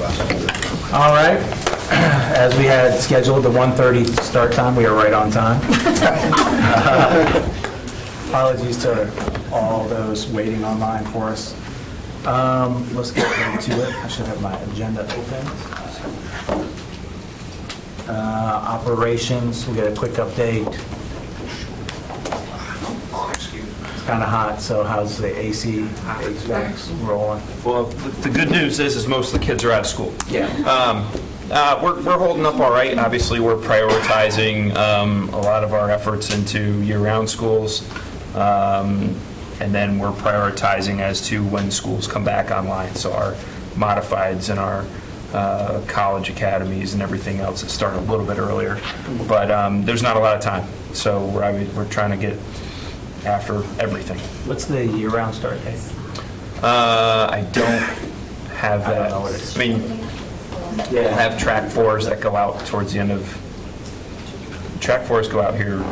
All right. As we had scheduled, the 1:30 start time, we are right on time. Apologies to all those waiting online for us. Let's get into it. I should have my agenda open. Operations, we got a quick update. It's kind of hot, so how's the AC, HVACs rolling? Well, the good news is most of the kids are out of school. Yeah. We're holding up all right. Obviously, we're prioritizing a lot of our efforts into year-round schools. And then we're prioritizing as to when schools come back online. So our modifieds and our college academies and everything else that start a little bit earlier. But there's not a lot of time. So we're trying to get after everything. What's the year-round start date? I don't have I don't that. know what it is. I mean, we'll have track fours that go out towards the end of, track fours go out here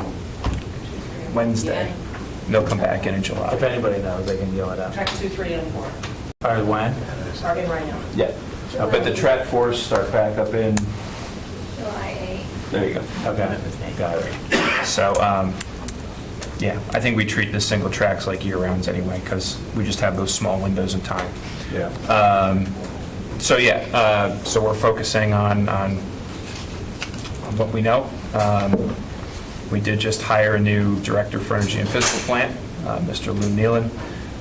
Wednesday. They'll come back in July. If anybody knows, they can yell it out. Track 2, 3, and 4, All right, when? starting right now. Yeah. But the track fours start back up in, July 8th. there you go. Okay, got it. So, yeah, I think we treat the single tracks like year-rounds anyway, because we just have those small windows in time. Yeah. So, yeah, so we're focusing on what we know. We did just hire a new director for energy and physical plant. Mr. Lou Nealon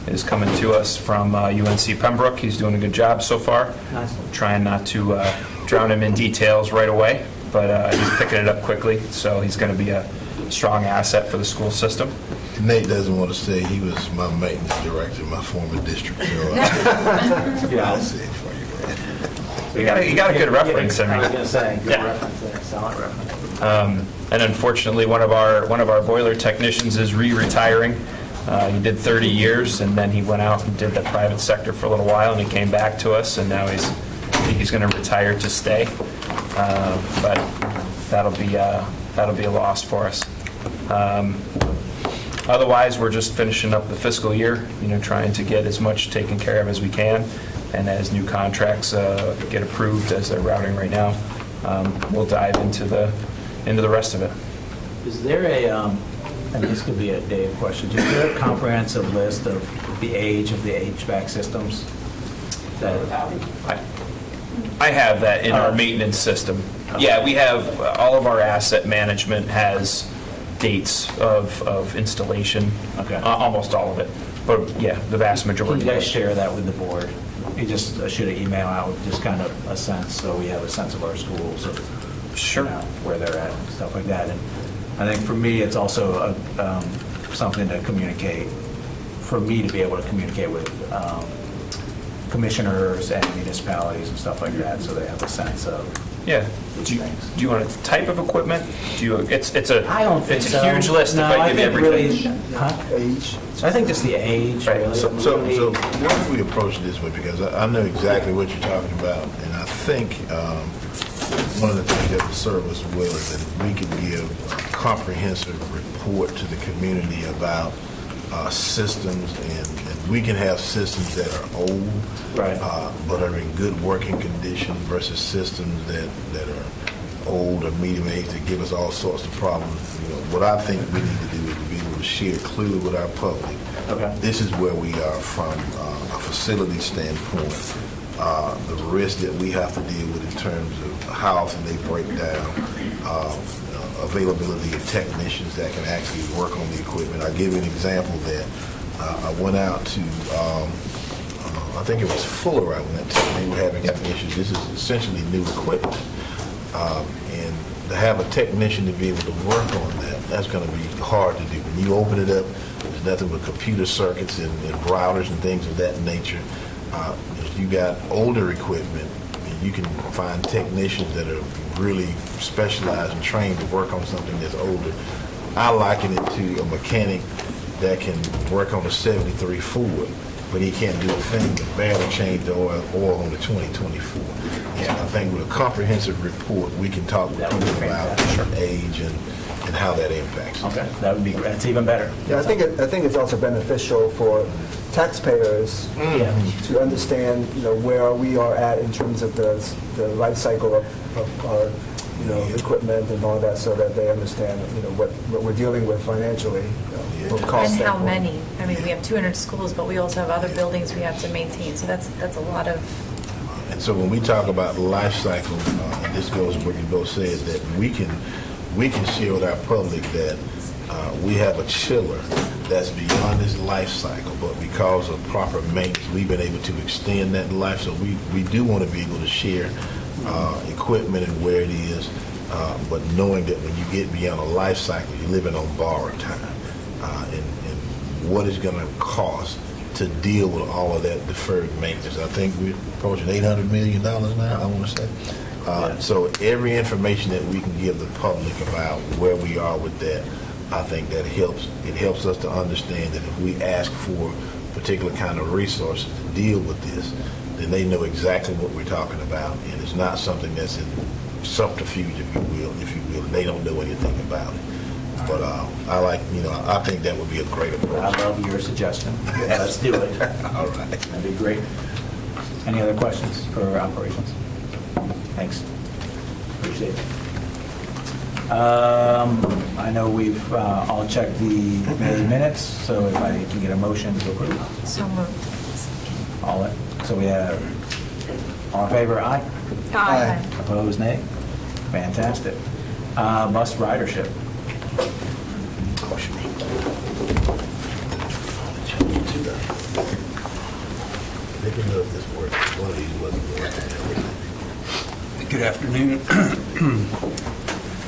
is coming to us from UNC Pembroke. He's doing a good job so far. Nice. Trying not to drown him in details right away, but he's picking it up quickly, so he's going to be a strong asset for the school system. Nate doesn't want to say he was my maintenance director in my former district, so I'll say it for you, man. You got a good reference. I was going to say, good Yeah. reference there, solid reference. And unfortunately, one of our boiler technicians is re-retiring. He did 30 years, and then he went out and did the private sector for a little while, and he came back to us, and now he's going to retire to stay. But that'll be a loss for us. Otherwise, we're just finishing up the fiscal year, trying to get as much taken care of as we can, and as new contracts get approved, as they're routing right now, we'll dive into the rest of it. Is there and this could be a Dave question, is there a comprehensive list of the age of the HVAC systems? I have that in our maintenance system. Yeah, we have, all of our asset management has dates of installation. Okay. Almost all of it, but yeah, the vast Can majority. you guys share that with the board? You just shoot an email out with just kind of a sense, so we have a sense of our schools, or Sure. where they're at, and stuff like that. And I think for me, it's also something to communicate, for me to be able to communicate with commissioners and municipalities and stuff like that, so they have a sense of Yeah. Do you want a type of equipment? It's a I don't think so. huge list if No, I give you think everything. really, age. I think just the age, Right. really. So what if we approach it this way, because I know exactly what you're talking about, and I think one of the things that would serve us well is that if we could give a comprehensive report to the community about systems, and we can have systems that are old, Right. but are in good working condition versus systems that are old or medium age that give us all sorts of problems. What I think we need to do is to be able to share clearly with our public. Okay. This is where we are from a facility standpoint. The risk that we have to deal with in terms of how often they break down, availability of technicians that can actually work on the equipment. I'll give you an example that I went out to, I think it was Fuller I went to, and they were having some issues. This is essentially new equipment. And to have a technician to be able to work on that, that's going to be hard to do. When you open it up, there's nothing but computer circuits and routers and things of that nature. If you got older equipment, you can find technicians that are really specialized and trained to work on something that's older. I liken it to a mechanic that can work on a 73 Ford. but he can't do a thing but barely change the oil on the 2024. And I think with a comprehensive report, we can talk with That would be people about fantastic. age and how that impacts. Okay, that would be, that's even better. Yeah, I think it's also beneficial for taxpayers Yeah. to understand, where we are at in terms of the life cycle of our, equipment and all that, so that they understand, what we're dealing with financially, from a cost And how standpoint. many? I mean, we have 200 schools, but we also have other buildings we have to maintain, so that's a lot of, And so when we talk about life cycle, and this goes to what you both said, that we can share with our public that we have a chiller that's beyond its life cycle, but because of proper maintenance, we've been able to extend that life. So we do want to be able to share equipment and where it is, but knowing that when you get beyond a life cycle, you're living on borrowed time, and what it's going to cost to deal with all of that deferred maintenance. I think we're approaching $800 million now, I want to say. So every information that we can give the public about where we are with that, I think that helps. It helps us to understand that if we ask for particular kind of resources to deal with this, then they know exactly what we're talking about, and it's not something that's in subterfuge, if you will, and they don't know anything about it. But I think that would be a great I approach. love your suggestion. Let's do it. All right. That'd be great. Any other questions for operations? Thanks. Appreciate it. I know we've all checked the May minutes, so if I can get a motion to approve. so moved. So we have, all in favor, aye? Aye. Opposed, nay? Fantastic. Bus ridership. They can know if this works. One of these wasn't working. Good afternoon.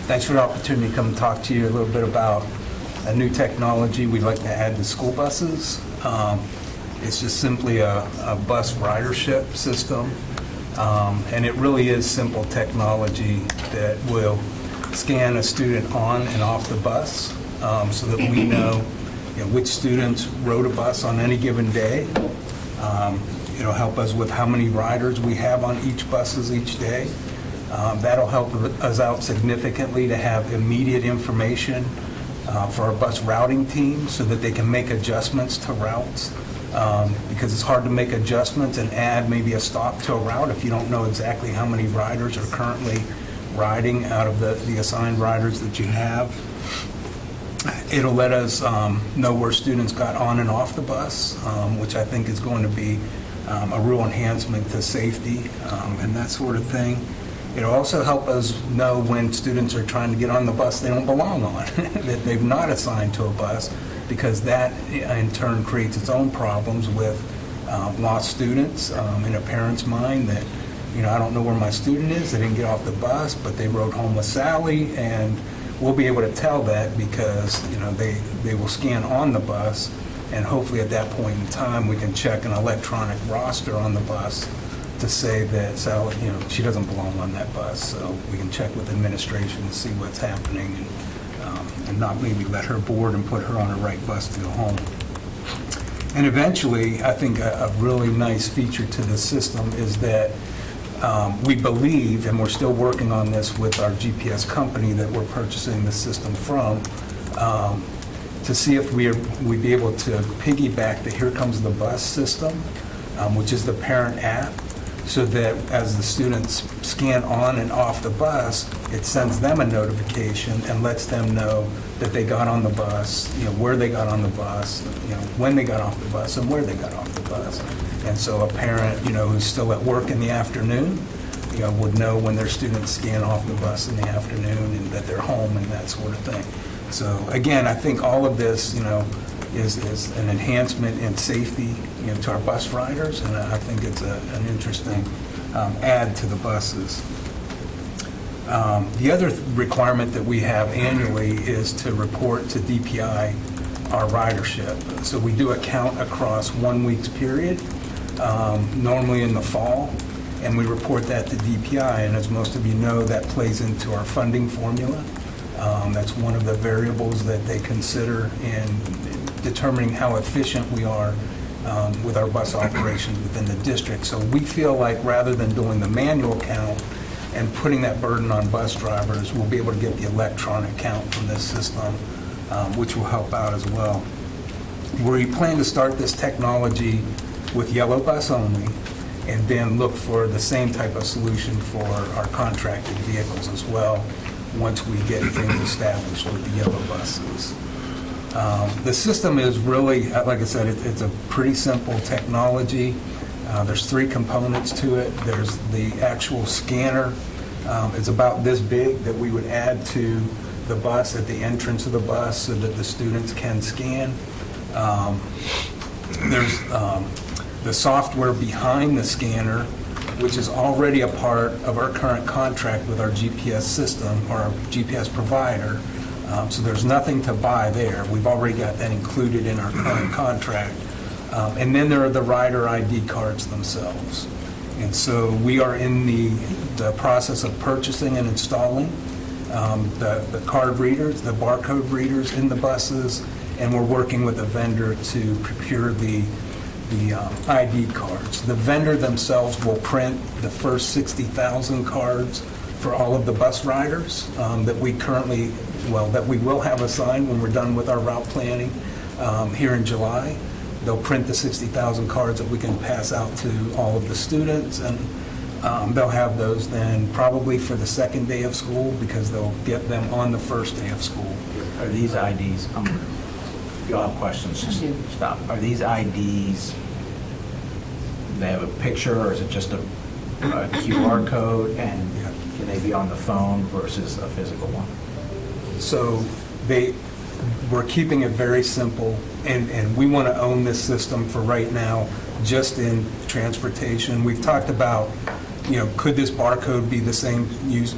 Thanks for the opportunity to come talk to you a little bit about a new technology we'd like to add to school buses. It's just simply a bus ridership system, and it really is simple technology that will scan a student on and off the bus, so that we know, which students rode a bus on any given day. It'll help us with how many riders we have on each buses each day. That'll help us out significantly to have immediate information for our bus routing team so that they can make adjustments to routes, because it's hard to make adjustments and add maybe a stop to a route if you don't know exactly how many riders are currently riding out of the assigned riders that you have. It'll let us know where students got on and off the bus, which I think is going to be a real enhancement to safety and that sort of thing. It'll also help us know when students are trying to get on the bus they don't belong on, that they've not assigned to a bus, because that in turn creates its own problems with lost students in a parent's mind that, I don't know where my student is, they didn't get off the bus, but they rode home with Sally, and we'll be able to tell that because, they will scan on the bus, and hopefully at that point in time, we can check an electronic roster on the bus to say that Sally, she doesn't belong on that bus. So we can check with administration to see what's happening and not maybe let her board and put her on the right bus to go home. And eventually, I think a really nice feature to the system is that we believe, and we're still working on this with our GPS company that we're purchasing the system from, to see if we'd be able to piggyback the Here Comes the Bus system, which is the parent app, so that as the students scan on and off the bus, it sends them a notification and lets them know that they got on the bus, where they got on the bus, when they got off the bus and where they got off the bus. And so a parent, who's still at work in the afternoon, would know when their students scan off the bus in the afternoon and that they're home and that sort of thing. So again, I think all of this, is an enhancement in safety, to our bus riders, and I think it's an interesting add to the buses. The other requirement that we have annually is to report to DPI our ridership. So we do a count across 1 week's period, normally in the fall, and we report that to DPI, and as most of you know, that plays into our funding formula. That's one of the variables that they consider in determining how efficient we are with our bus operations within the district. So we feel like rather than doing the manual count and putting that burden on bus drivers, we'll be able to get the electronic count from this system, which will help out as well. We plan to start this technology with yellow bus only, and then look for the same type of solution for our contracted vehicles as well, once we get things established with the yellow buses. The system is really, like I said, it's a pretty simple technology. There's 3 components to it. There's the actual scanner. It's about this big that we would add to the bus at the entrance of the bus so that the students can scan. There's the software behind the scanner, which is already a part of our current contract with our GPS system, or our GPS provider. So there's nothing to buy there. We've already got that included in our current contract. And then there are the rider ID cards themselves. And so we are in the process of purchasing and installing the card readers, the barcode readers in the buses, and we're working with a vendor to procure the ID cards. The vendor themselves will print the first 60,000 cards for all of the bus riders that we currently, that we will have assigned when we're done with our route planning here in July. They'll print the 60,000 cards that we can pass out to all of the students, and they'll have those then probably for the second day of school, because they'll get them on the first day of school. Are these IDs, if you all have questions, just stop. Are these IDs, they have a picture, or is it just a QR code, and can they be on the phone versus a physical one? So we're keeping it very simple, and we want to own this system for right now, just in transportation. We've talked about, could this barcode be the same, use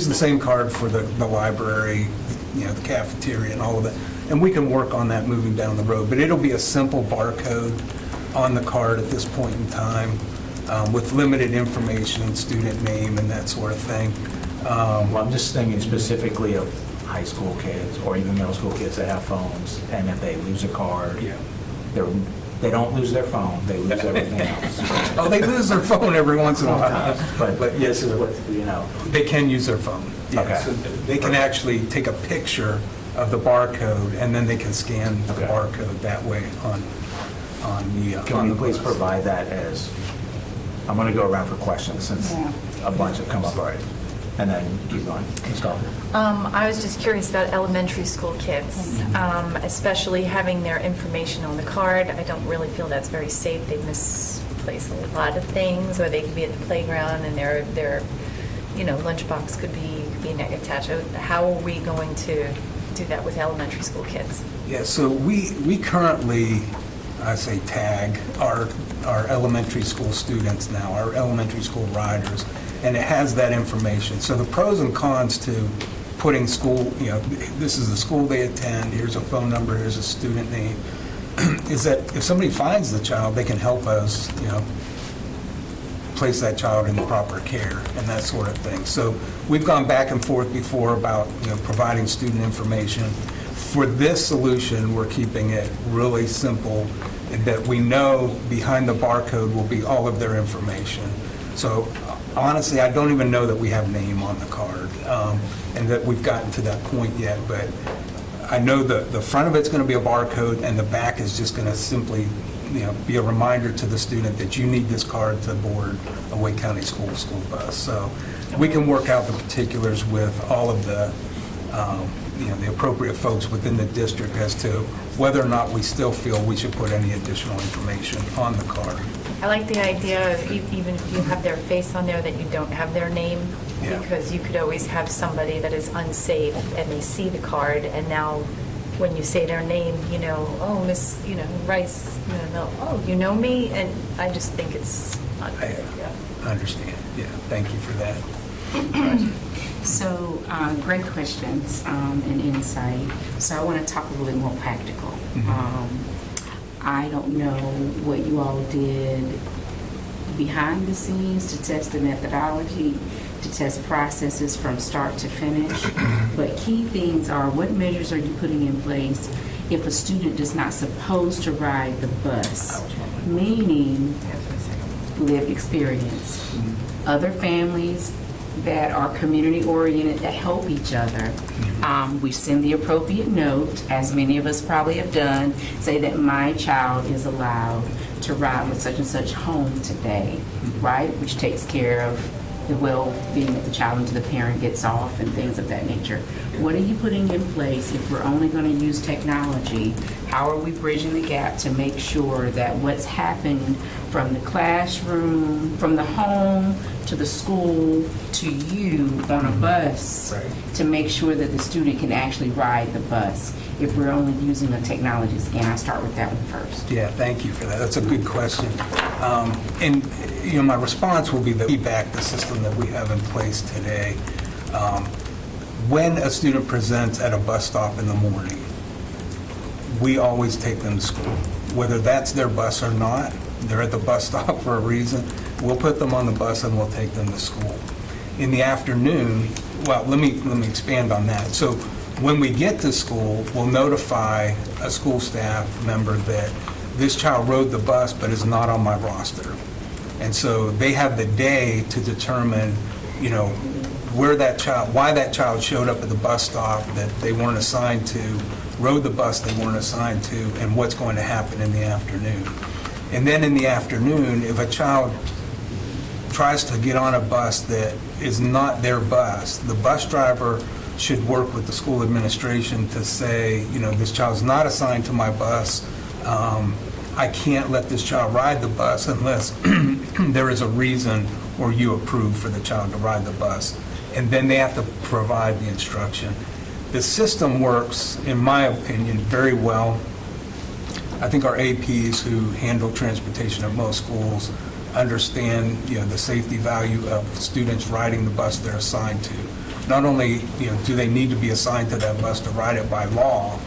the same card for the library, the cafeteria and all of that. And we can work on that moving down the road, but it'll be a simple barcode on the card at this point in time, with limited information, student name and that sort of thing. Well, I'm just thinking specifically of high school kids, or even middle school kids that have phones, and if they lose a card, they don't lose their phone, they lose everything else. Oh, they lose their phone every once in a while. But yes, this is what, they can use their phone. Yeah. Okay. So they can actually take a picture of the barcode, and then they can scan the Okay. barcode that way on the Can you please provide that as, I'm going to go around for questions since a bunch have come up already. And then keep going. Stop. I was just curious about elementary school kids, especially having their information on the card. I don't really feel that's very safe. They misplace a lot of things, or they could be at the playground and their lunchbox could be attached. How are we going to do that with elementary school kids? Yeah, so we currently, I say tag our elementary school students now, our elementary school riders, and it has that information. So the pros and cons to putting school, this is the school they attend, here's a phone number, here's a student name, is that if somebody finds the child, they can help us, place that child in the proper care and that sort of thing. So we've gone back and forth before about, providing student information. For this solution, we're keeping it really simple, in that we know behind the barcode will be all of their information. So honestly, I don't even know that we have name on the card, and that we've gotten to that point yet, but I know the front of it's going to be a barcode, and the back is just going to simply be a reminder to the student that you need this card to board a Wake County school bus. So we can work out the particulars with all of the appropriate folks within the district as to whether or not we still feel we should put any additional information on the card. I like the idea of even if you have their face on there, that you don't have their name, Yeah. because you could always have somebody that is unsafe and they see the card, and now when you say their name, oh, Miss, Rice, oh, you know me, and I just think it's not I good. understand. Yeah, thank you for that. So, great questions and insight. So I want to talk a little bit more practical. I don't know what you all did behind the scenes to test the methodology, to test processes from start to finish, but key things are, what measures are you putting in place if a student is not supposed to ride the bus? meaning lived experience. Other families that are community-oriented, that help each other. We send the appropriate note, as many of us probably have done, say that my child is allowed to ride with such and such home today, right? Which takes care of the well-being of the child until the parent gets off and things of that nature. What are you putting in place if we're only going to use technology? How are we bridging the gap to make sure that what's happened from the classroom, from the home to the school to you on a bus, to make sure that the student can actually ride the bus if we're only using the technologies? Again, I start with that one first. Yeah, thank you for that. That's a good question. And, my response will be the feedback, the system that we have in place today. When a student presents at a bus stop in the morning, we always take them to school. Whether that's their bus or not, they're at the bus stop for a reason. We'll put them on the bus and we'll take them to school. In the afternoon, well, let me expand on that. So when we get to school, we'll notify a school staff member that this child rode the bus but is not on my roster. And so they have the day to determine, where that child, why that child showed up at the bus stop that they weren't assigned to, rode the bus they weren't assigned to, and what's going to happen in the afternoon. And then in the afternoon, if a child tries to get on a bus that is not their bus, the bus driver should work with the school administration to say, this child's not assigned to my bus. I can't let this child ride the bus unless there is a reason or you approve for the child to ride the bus. And then they have to provide the instruction. The system works, in my opinion, very well. I think our APs who handle transportation at most schools understand, the safety value of students riding the bus they're assigned to. Not only, do they need to be assigned to that bus to ride it by law,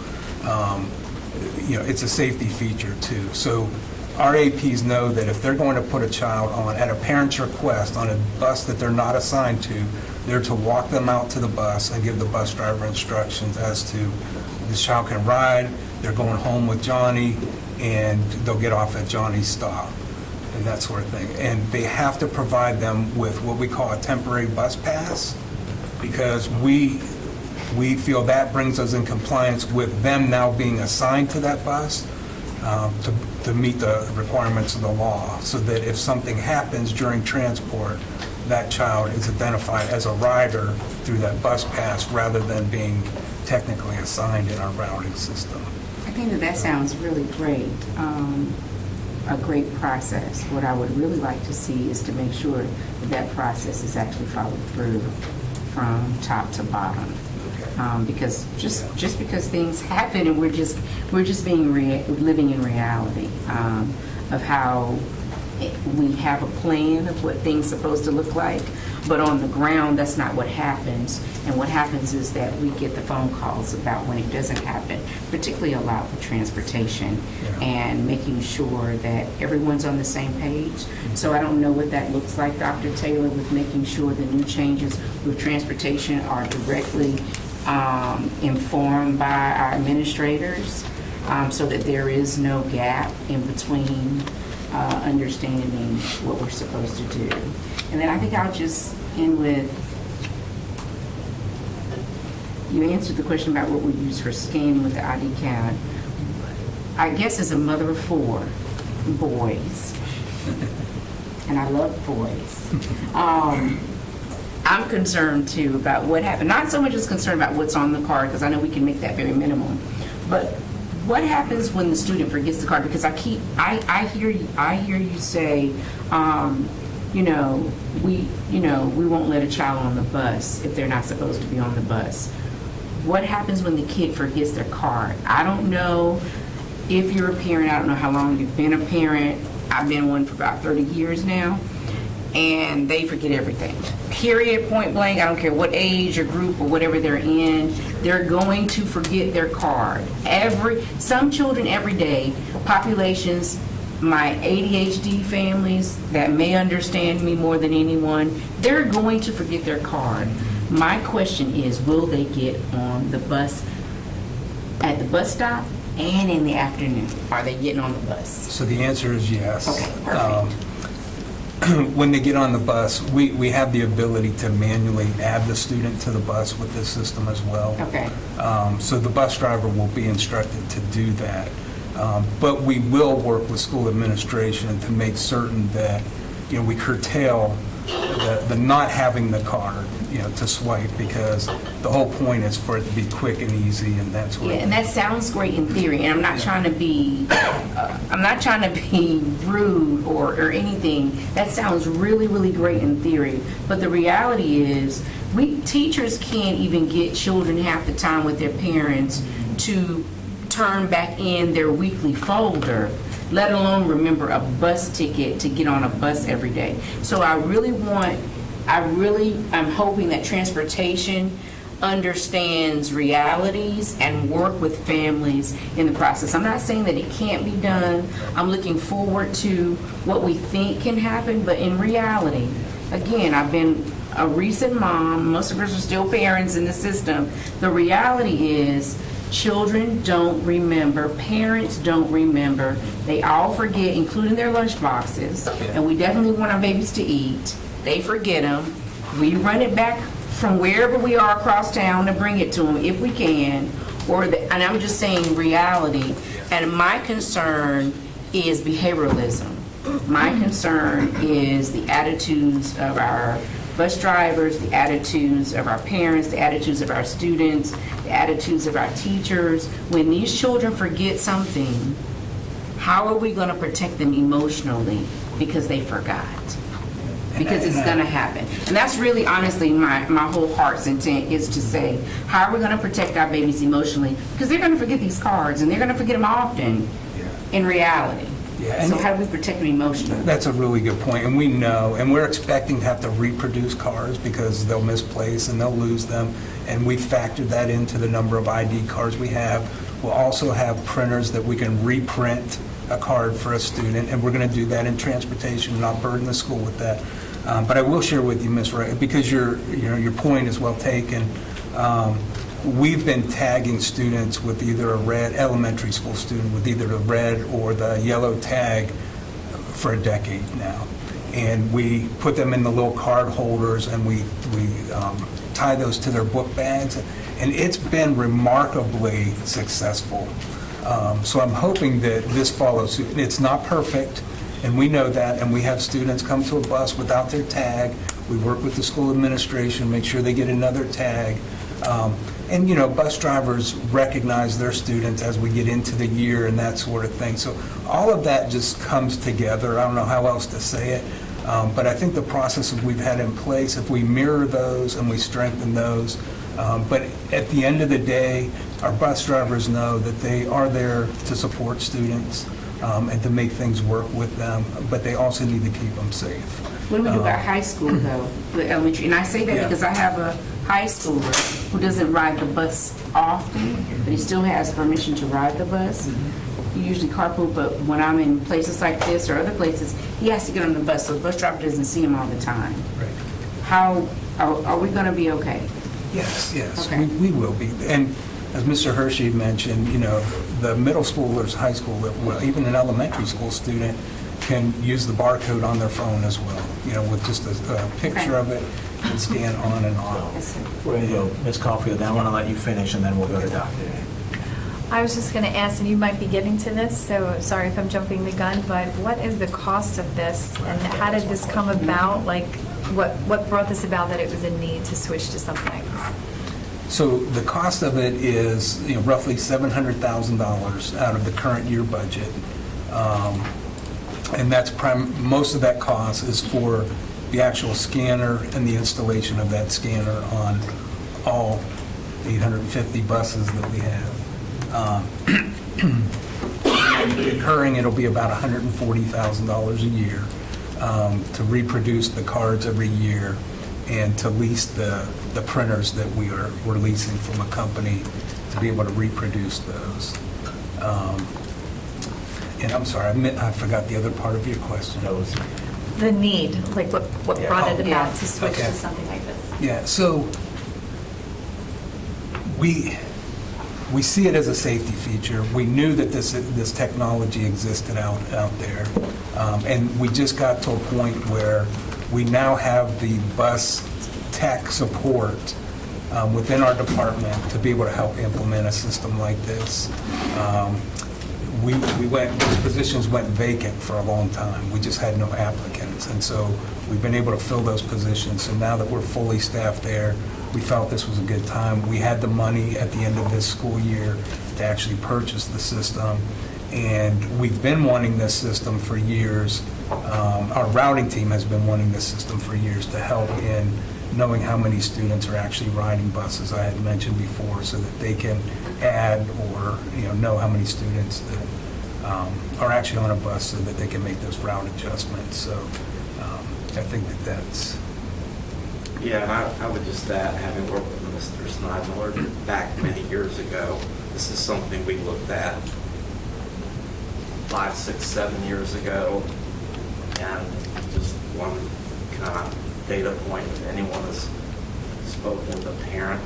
it's a safety feature too. So our APs know that if they're going to put a child on, at a parent's request, on a bus that they're not assigned to, they're to walk them out to the bus and give the bus driver instructions as to this child can ride, they're going home with Johnny, and they'll get off at Johnny's stop, and that sort of thing. And they have to provide them with what we call a temporary bus pass, because we feel that brings us in compliance with them now being assigned to that bus to meet the requirements of the law, so that if something happens during transport, that child is identified as a rider through that bus pass rather than being technically assigned in our routing system. I think that sounds really great, a great process. What I would really like to see is to make sure that process is actually followed through from top to bottom. Because just because things happen and we're just being living in reality of how we have a plan of what things are supposed to look like, but on the ground that's not what happens. And what happens is that we get the phone calls about when it doesn't happen, particularly a lot with transportation, and making sure that everyone's on the same page. So I don't know what that looks like, Dr. Taylor, with making sure the new changes with transportation are directly informed by our administrators, so that there is no gap in between understanding what we're supposed to do. And then I think I'll just end with, you answered the question about what we use for scanning with the ID CAD. I guess as a mother of 4 boys, and I love boys, I'm concerned too about what happened. Not so much as concerned about what's on the card, because I know we can make that very minimum, but what happens when the student forgets the card? Because I hear you say, we won't let a child on the bus if they're not supposed to be on the bus. What happens when the kid forgets their card? I don't know if you're a parent. I don't know how long you've been a parent. I've been one for about 30 years now. And they forget everything. Period, point blank. I don't care what age or group or whatever they're in, they're going to forget their card. Some children every day, populations, my ADHD families that may understand me more than anyone, they're going to forget their card. My question is, will they get on the bus at the bus stop and in the afternoon? Are they getting on the bus? So the answer is yes. Okay, perfect. When they get on the bus, we have the ability to manually add the student to the bus with this system as well. Okay. So the bus driver will be instructed to do that. But we will work with school administration to make certain that, we curtail the not having the card, to swipe, because the whole point is for it to be quick and easy, and that's what. Yeah, and that sounds great in theory, and I'm not trying to be rude or anything. That sounds really, really great in theory, but the reality is, teachers can't even get children half the time with their parents to turn back in their weekly folder, let alone remember a bus ticket to get on a bus every day. So I'm hoping that transportation understands realities and work with families in the process. I'm not saying that it can't be done. I'm looking forward to what we think can happen, but in reality, again, I've been a recent mom, most of us are still parents in the system. The reality is, children don't remember, parents don't remember, they all forget, including their lunch boxes, and we definitely want our babies to eat. They forget them. We run it back from wherever we are across town to bring it to them if we can, and I'm just saying reality, and my concern is behavioralism. My concern is the attitudes of our bus drivers, the attitudes of our parents, the attitudes of our students, the attitudes of our teachers. When these children forget something, how are we going to protect them emotionally because they forgot? Because it's going to happen. And that's really, honestly, my whole heart's intent is to say, how are we going to protect our babies emotionally? Because they're going to forget these cards, and they're going to forget them often in reality. Yeah, so how do we protect them emotionally? That's a really good point, and we know, and we're expecting to have to reproduce cards because they'll misplace and they'll lose them, and we factored that into the number of ID cards we have. We'll also have printers that we can reprint a card for a student, and we're going to do that in transportation, not burden the school with that. But I will share with you, Ms. Ray, because your point is well taken. We've been tagging students with either a red, elementary school student with either the red or the yellow tag for a decade now. And we put them in the little card holders, and we tie those to their book bags. And it's been remarkably successful. So I'm hoping that this follows suit. It's not perfect, and we know that, and we have students come to a bus without their tag. We work with the school administration, make sure they get another tag. And, bus drivers recognize their students as we get into the year and that sort of thing. So all of that just comes together. I don't know how else to say it. But I think the processes we've had in place, if we mirror those and we strengthen those, but at the end of the day, our bus drivers know that they are there to support students and to make things work with them, but they also need to keep them safe. What do we do about high school, though, with elementary? And I say that because I have a high schooler who doesn't ride the bus often, but he still has permission to ride the bus. He usually carpool, but when I'm in places like this or other places, he has to get on the bus, so the bus driver doesn't see him all the time. Right. How are we going to be okay? Yes, Okay. we will be. And as Mr. Hershey mentioned, the middle schoolers, high school, well, even an elementary school student can use the barcode on their phone as well, with just a picture of it and scan on and off. We're going to go, Ms. Caulfield, then I want to let you finish, and then we'll go to Dr. I was just going to ask, and you might be getting to this, so sorry if I'm jumping the gun, but what is the cost of this, and how did this come about? Like, what brought this about, that it was a need to switch to something like this? So the cost of it is roughly $700,000 out of the current year budget. And that's most of that cost is for the actual scanner and the installation of that scanner on all 850 buses that we have. Recurring, it'll be about $140,000 a year to reproduce the cards every year and to lease the printers that we're leasing from a company to be able to reproduce those. And I'm sorry, I forgot the other part of your question. The need, like what brought it about to switch Okay. to something like this? Yeah, so we we see it as a safety feature. We knew that this technology existed out there. And we just got to a point where we now have the bus tech support within our department to be able to help implement a system like this. Those positions went vacant for a long time. We just had no applicants. And so we've been able to fill those positions. So now that we're fully staffed there, we felt this was a good time. We had the money at the end of this school year to actually purchase the system. And we've been wanting this system for years. Our routing team has been wanting this system for years to help in knowing how many students are actually riding buses, I had mentioned before, so that they can add or know how many students that are actually on a bus so that they can make those route adjustments. So I think that's... Yeah, and I would just add, having worked with Mr. Snidemiller back many years ago, this is something we looked at 5, 6, 7 years ago, and just one kind of data point, if anyone has spoken with a parent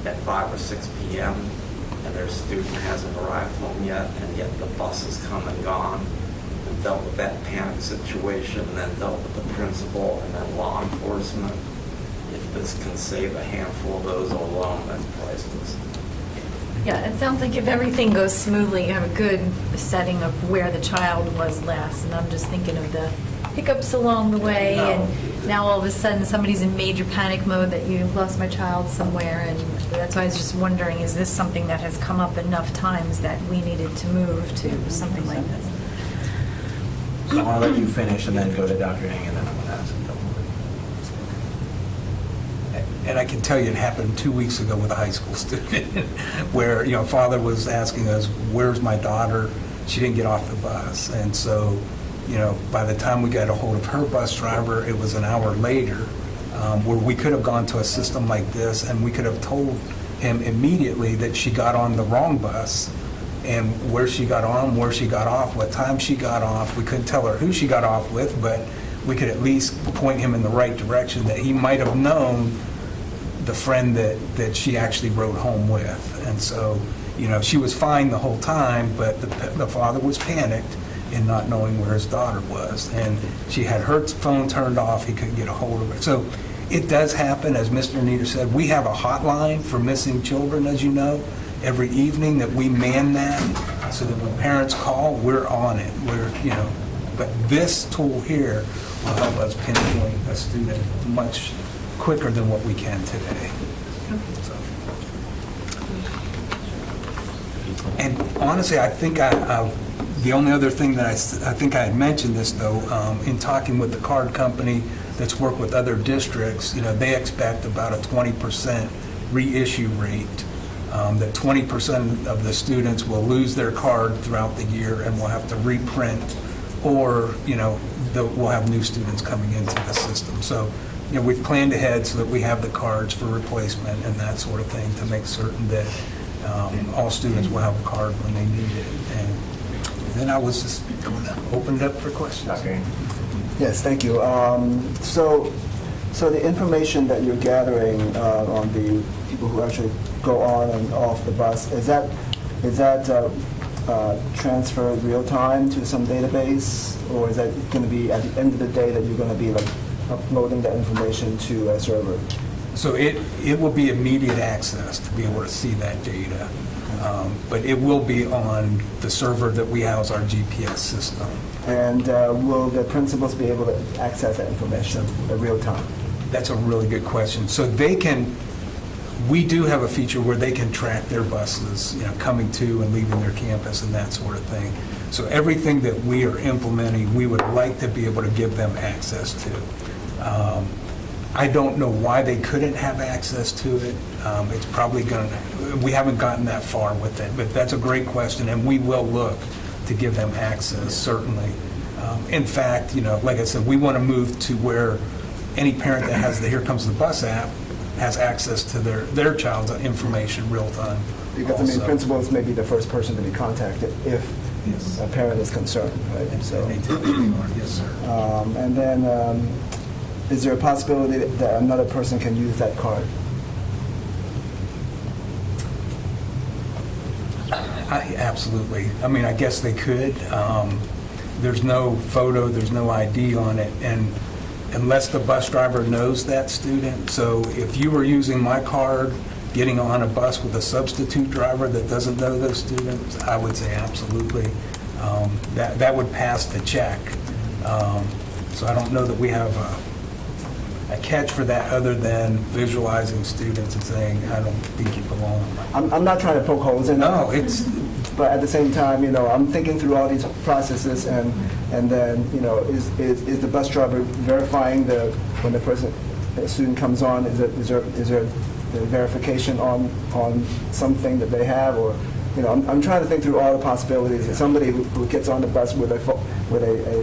at 5 or 6 p.m. and their student hasn't arrived home yet, and yet the bus has come and gone, and dealt with that panic situation, and then dealt with the principal and then law enforcement. If this can save a handful of those alone, that's priceless. Yeah, it sounds like if everything goes smoothly, you have a good setting of where the child was last. And I'm just thinking of the hiccups along the way, and now all of a sudden somebody's in major panic mode that you've lost my child somewhere. And that's why I was just wondering, is this something that has come up enough times that we needed to move to something like this? So I want to let you finish and then go to Dr. Ng, and then I'm going to ask him. And I can tell you it happened 2 weeks ago with a high school student where, father was asking us, where's my daughter? She didn't get off the bus. And so, by the time we got a hold of her bus driver, it was an hour later, where we could have gone to a system like this and we could have told him immediately that she got on the wrong bus and where she got on, where she got off, what time she got off. We couldn't tell her who she got off with, but we could at least point him in the right direction that he might have known the friend that she actually rode home with. And so, she was fine the whole time, but the father was panicked in not knowing where his daughter was. And she had her phone turned off, he couldn't get a hold of her. So it does happen, as Mr. Nieder said. We have a hotline for missing children, as you know, every evening that we man that, so that when parents call, we're on it. But this tool here will help us pinpoint a student much quicker than what we can today. So. And honestly, I think the only other thing that I think I had mentioned this though, in talking with the card company that's worked with other districts, they expect about a 20% reissue rate. That 20% of the students will lose their card throughout the year and will have to reprint, or we'll have new students coming into the system. So. We've planned ahead so that we have the cards for replacement and that sort of thing to make certain that all students will have a card when they need it. And then I was just opened up for questions. Dr. Ng. Yes, thank you. So the information that you're gathering on the people who actually go on and off the bus, is that transferred real time to some database, or is that going to be at the end of the day that you're going to be uploading that information to a server? So it will be immediate access to be able to see that data, but it will be on the server that we house our GPS system. And will the principals be able to access that information in real time? That's a really good question. So we do have a feature where they can track their buses, coming to and leaving their campus and that sort of thing. So everything that we are implementing, we would like to be able to give them access to. I don't know why they couldn't have access to it. It's probably we haven't gotten that far with it, but that's a great question, and we will look to give them access, certainly. In fact, like I said, we want to move to where any parent that has the Here Comes the Bus app has access to their child's information real time. Because, principals may be the first person to be contacted if a parent is concerned, right? So, Yes, sir. and then, is there a possibility that another person can use that card? Absolutely. I mean, I guess they could. There's no photo, there's no ID on it, and unless the bus driver knows that student. So if you were using my card, getting on a bus with a substitute driver that doesn't know those students, I would say absolutely. That would pass the check. So I don't know that we have a catch for that other than visualizing students and saying, I don't think you belong. I'm not trying to poke holes in it. No, it's, But at the same time, I'm thinking through all these processes, and then, is the bus driver verifying when the student comes on, is there the verification on something that they have, or, I'm trying to think through all the possibilities. Somebody who gets on the bus with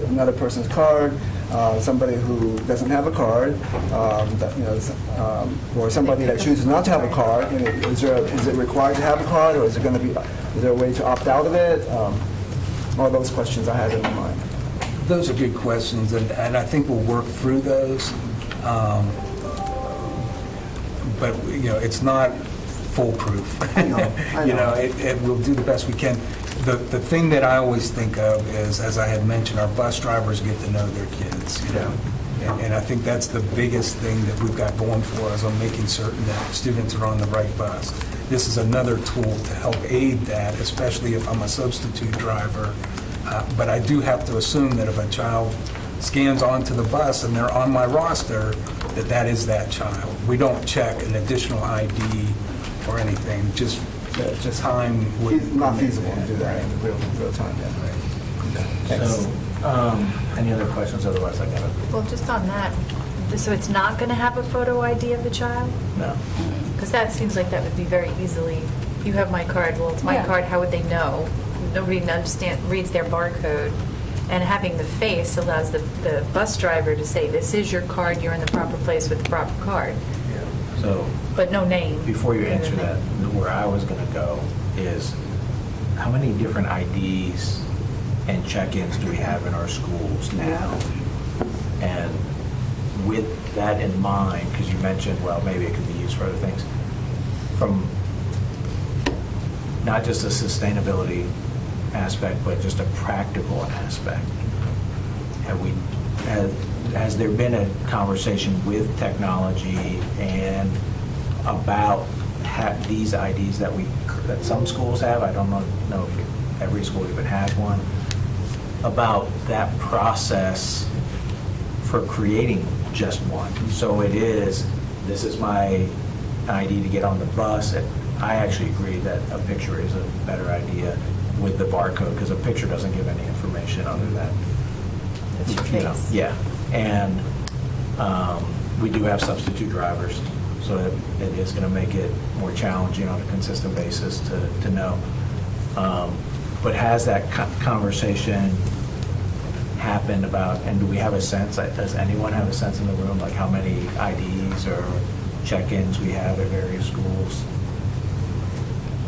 another person's card, somebody who doesn't have a card, or somebody that chooses not to have a card. Is it required to have a card, or is there a way to opt out of it? All those questions I had in my mind. those are good questions, and I think we'll work through those. But, it's not foolproof. I know. We'll do the best we can. The thing that I always think of is, as I had mentioned, our bus drivers get to know their kids, And I think that's the biggest thing that we've got going for us, on making certain that students are on the right bus. This is another tool to help aid that, especially if I'm a substitute driver. But I do have to assume that if a child scans onto the bus and they're on my roster, that is that child. We don't check an additional ID or anything, just time. It's not feasible to do that in real time. So, any other questions? Otherwise, I got it. Well, just on that, so it's not going to have a photo ID of the child? No. Because that seems like that would be very easily, you have my card, well, it's my Yeah. card, how would they know? Nobody reads their barcode. And having the face allows the bus driver to say, this is your card, you're in the proper place with the proper card, So, but no name. before you answer that, where I was going to go is, how many different IDs and check-ins do we have in our schools now? And with that in mind, because you mentioned, well, maybe it could be used for other things, from not just a sustainability aspect, but just a practical aspect, has there been a conversation with technology and about these IDs that some schools have? I don't know if every school even has one, about that process for creating just one. So this is my ID to get on the bus. I actually agree that a picture is a better idea with the barcode, because a picture doesn't give any information other than It's your face. Yeah, and we do have substitute drivers, so it is going to make it more challenging on a consistent basis to know. But has that conversation happened about, and do we have a sense, does anyone have a sense in the room, like how many IDs or check-ins we have at various schools?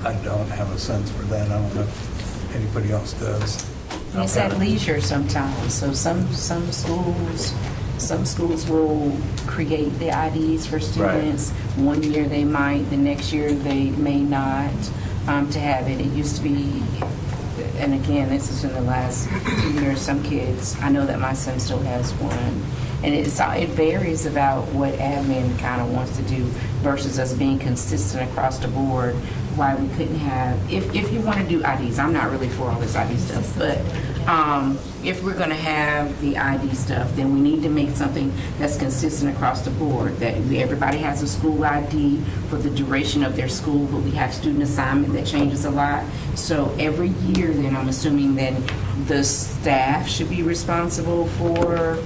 I don't have a sense for that. I don't know if anybody else does. It's at leisure sometimes, so some schools will create the IDs for students. One year they might, the next year they may not, to have it. It used to be, and again, this is in the last few years, some kids, I know that my son still has one, and it varies about what admin kind of wants to do versus us being consistent across the board. Why we couldn't have, if you want to do IDs, I'm not really for all this ID stuff, but if we're going to have the ID stuff, then we need to make something that's consistent across the board, that everybody has a school ID for the duration of their school, but we have student assignment that changes a lot. So every year, then, I'm assuming that the staff should be responsible for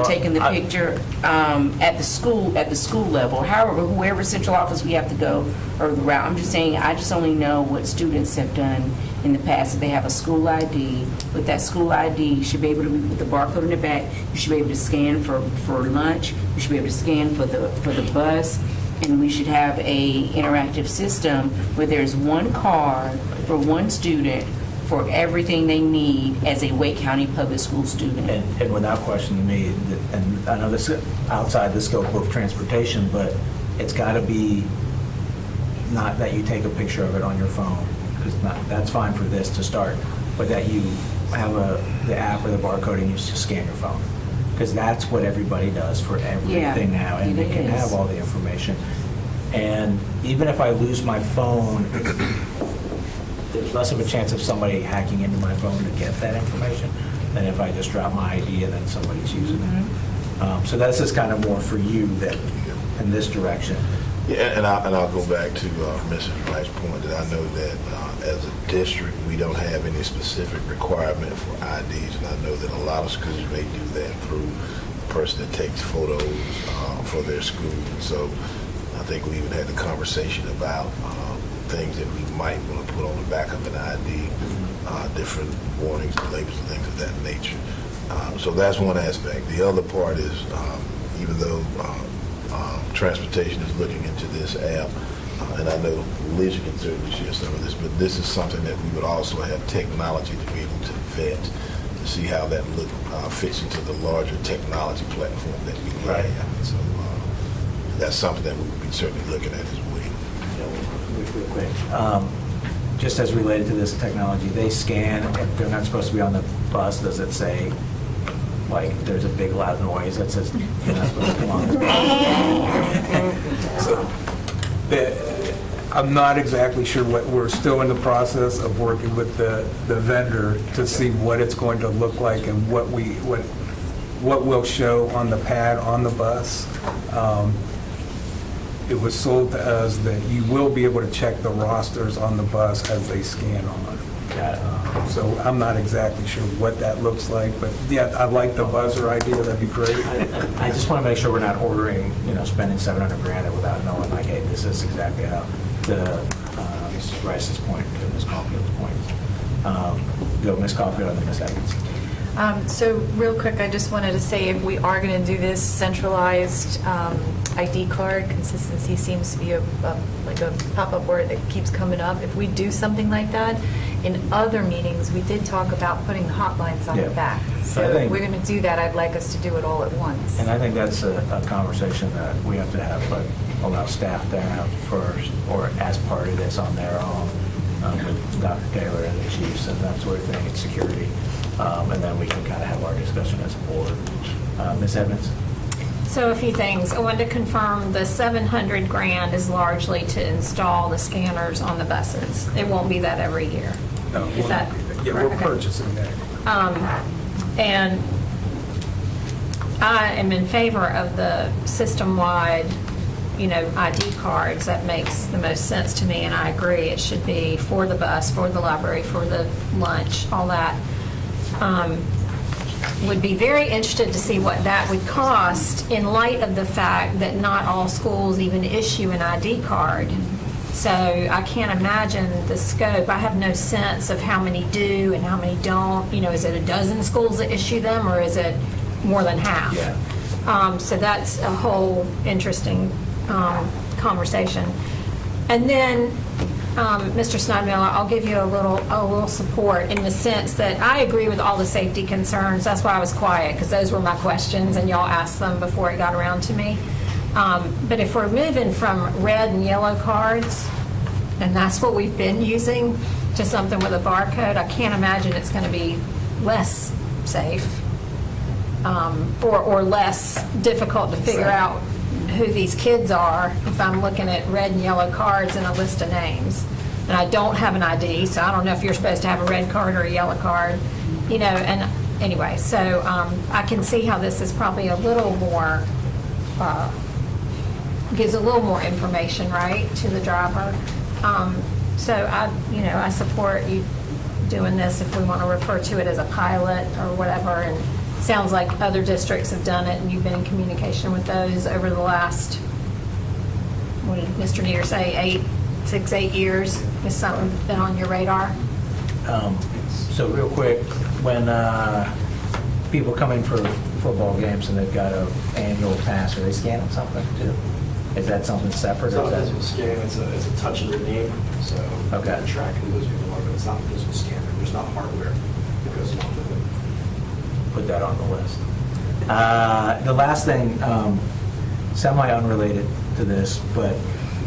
taking the picture at the school level. However, whoever central office we have to go, or the route. I'm just saying, I just only know what students have done in the past. If they have a school ID, with that school ID, you should be able to, with the barcode in the back, you should be able to scan for lunch, you should be able to scan for the bus, and we should have a interactive system where there's one card for one student for everything they need as a Wake County Public School student. And without question to me, and I know this is outside the scope of transportation, but it's got to be not that you take a picture of it on your phone. that's fine for this to start, but that you have the app or the barcoding used to scan your phone. Because that's what everybody does for everything now, and they it can is. have all the information. And even if I lose my phone, there's less of a chance of somebody hacking into my phone to get that information than if I just drop my ID and then somebody's using it. So this is kind of more for you that, in this direction. Yeah, and I'll go back to Mrs. Wright's point that I know that as a district, we don't have any specific requirement for IDs, and I know that a lot of schools may do that through the person that takes photos for their school. And so I think we even had the conversation about things that we might want to put on the back of an ID, different warnings, labels, and things of that nature. So that's one aspect. The other part is, even though transportation is looking into this app, and I know Liz can certainly share some of this, but this is something that we would also have technology to be able to vet, to see how that fits into the larger technology platform that we Right. have. So that's something that we would be certainly looking at as well. Real quick. Just as related to this technology, they scan, if they're not supposed to be on the bus, does it say, like, there's a big loud noise that says you're not supposed to come on this bus? So, I'm not exactly sure what, we're still in the process of working with the vendor to see what it's going to look like and what we'll show on the pad on the bus. It was sold to us that you will be able to check the rosters on the bus as they scan on. So I'm not exactly sure what that looks like, but yeah, I like the buzzer idea, that'd be great. I just want to make sure we're not ordering, spending $700,000 without knowing, like, hey, this is exactly how Mrs. Rice's point, to Ms. Caulfield's point. Go Ms. Caulfield and then Ms. Evans. So real quick, I just wanted to say, if we are going to do this centralized ID card, consistency seems to be like a pop-up word that keeps coming up. If we do something like that, in other meetings, we did talk about putting hotlines on the back. So I if think- we're going to do that, I'd like us to do it all at once. And I think that's a conversation that we have to have, but allow staff to have first, or as part of this on their own, with Dr. Taylor and the chiefs and that sort of thing, and security. And then we can kind of have our discussion as a board. Ms. Evans? So a few things. I wanted to confirm the $700,000 is largely to install the scanners on the buses. It won't be that every year. No, Is that yeah, we're correct? Okay. purchasing that. And I am in favor of the system-wide, ID cards. That makes the most sense to me, and I agree. It should be for the bus, for the library, for the lunch, all that. Would be very interested to see what that would cost in light of the fact that not all schools even issue an ID card. So I can't imagine the scope. I have no sense of how many do and how many don't. Is it a dozen schools that issue them, or is it more than half? Yeah. So that's a whole interesting conversation. And then, Mr. Snodmiller, I'll give you a little support in the sense that I agree with all the safety concerns. That's why I was quiet, because those were my questions, and y'all asked them before it got around to me. But if we're moving from red and yellow cards, and that's what we've been using, to something with a barcode, I can't imagine it's going to be less safe or less difficult to figure out who these kids are if I'm looking at red and yellow cards and a list of names. And I don't have an ID, so I don't know if you're supposed to have a red card or a yellow card, and anyway, so I can see how this is probably a little more, gives a little more information, right, to the driver. So I support you doing this if we want to refer to it as a pilot or whatever, and sounds like other districts have done it, and you've been in communication with those over the last, what did Mr. Neer say, 8 years? Has something been on your radar? So real quick, when people come in for football games and they've got an annual pass, are they scanning something too? Is that something separate? It's or not is physical scanning, it's a touch of your name, so you Okay. can track who those people are, but it's not physical scanning. There's not hardware that goes along with it. Put that on the list. The last thing, semi-unrelated to this, but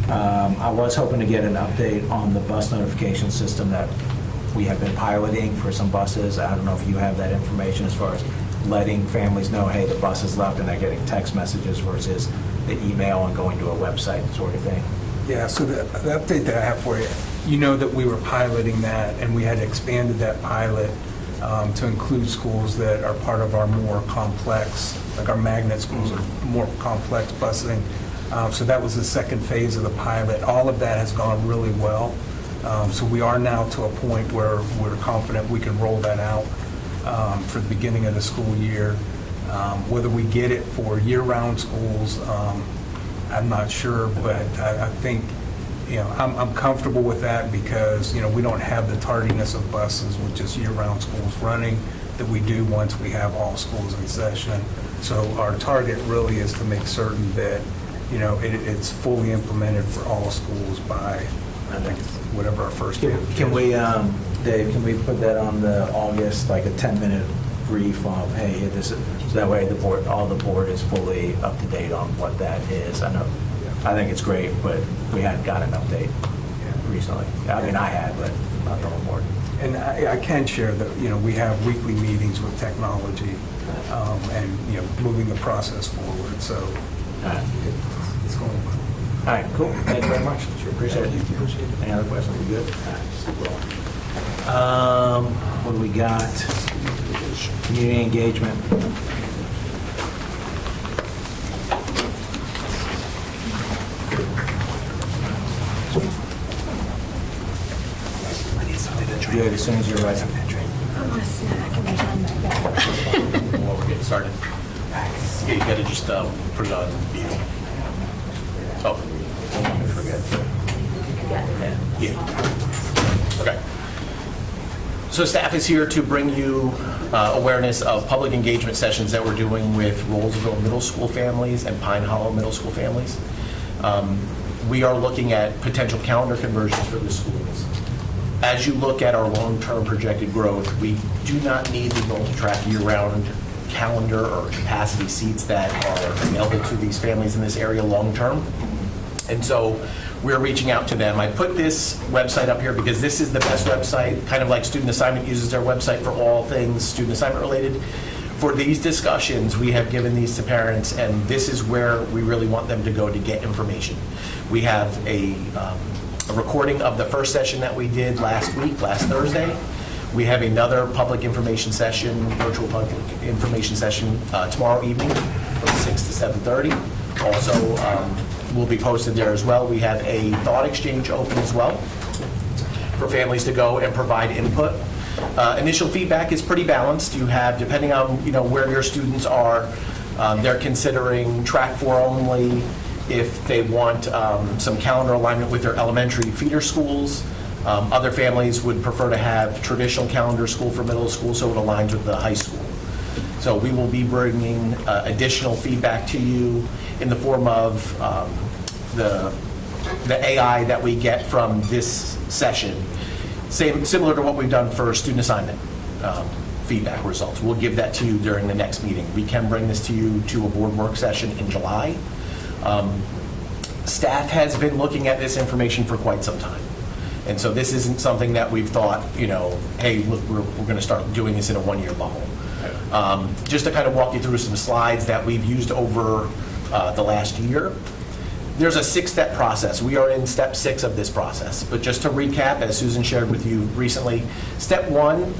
I was hoping to get an update on the bus notification system that we have been piloting for some buses. I don't know if you have that information as far as letting families know, hey, the bus has left, and they're getting text messages versus the email and going to a website sort of thing. Yeah, so the update that I have for you, you know that we were piloting that, and we had expanded that pilot to include schools that are part of our more complex, like our magnet schools are more complex busing. So that was the second phase of the pilot. All of that has gone really well. So we are now to a point where we're confident we can roll that out for the beginning of the school year. Whether we get it for year-round schools, I'm not sure, but I think, I'm comfortable with that because, we don't have the tardiness of buses with just year-round schools running that we do once we have all schools in session. So our target really is to make certain that, it's fully implemented for all schools by, I think, whatever our first day of Can we, Dave, can we put that on the August, like a 10-minute brief of, hey, this is, so that way all the board is fully up to date on what that is? I think it's great, but we hadn't got an update recently. I mean, I had, but not the whole board. And I can share that, we have weekly meetings with technology and, moving the process forward, so it's going well. All right, cool. Thank you very much. Sure, appreciate it. Any other questions? We good? All right, let's keep rolling. What do we got? Community engagement. Good, as soon as you're ready. I want a snack and then come back out. While we're getting started. Yeah, you gotta just put it on view. Oh. I forget. Yeah. Okay. So staff is here to bring you awareness of public engagement sessions that we're doing with Rollsville Middle School families and Pine Hollow Middle School families. We are looking at potential calendar conversions for the schools. As you look at our long-term projected growth, we do not need the multi-track year-round calendar or capacity seats that are available to these families in this area long-term. And so we're reaching out to them. I put this website up here because this is the best website, kind of like Student Assignment uses their website for all things student assignment related. For these discussions, we have given these to parents, and this is where we really want them to go to get information. We have a recording of the first session that we did last Thursday. We have another public information session, virtual public information session tomorrow evening from 6 to 7:30. Also, will be posted there as well. We have a thought exchange open as well for families to go and provide input. Initial feedback is pretty balanced. You have, depending on where your students are, they're considering track 4 only. If they want some calendar alignment with their elementary feeder schools, other families would prefer to have traditional calendar school for middle school, so it aligns with the high school. So we will be bringing additional feedback to you in the form of the AI that we get from this session, similar to what we've done for student assignment feedback results. We'll give that to you during the next meeting. We can bring this to you to a board work session in July. Staff has been looking at this information for quite some time. And so this isn't something that we've thought, hey, look, we're going to start doing this in a one-year bubble. Just to kind of walk you through some slides that we've used over the last year. There's a 6-step process. We are in step 6 of this process. But just to recap, as Susan shared with you recently, step 1,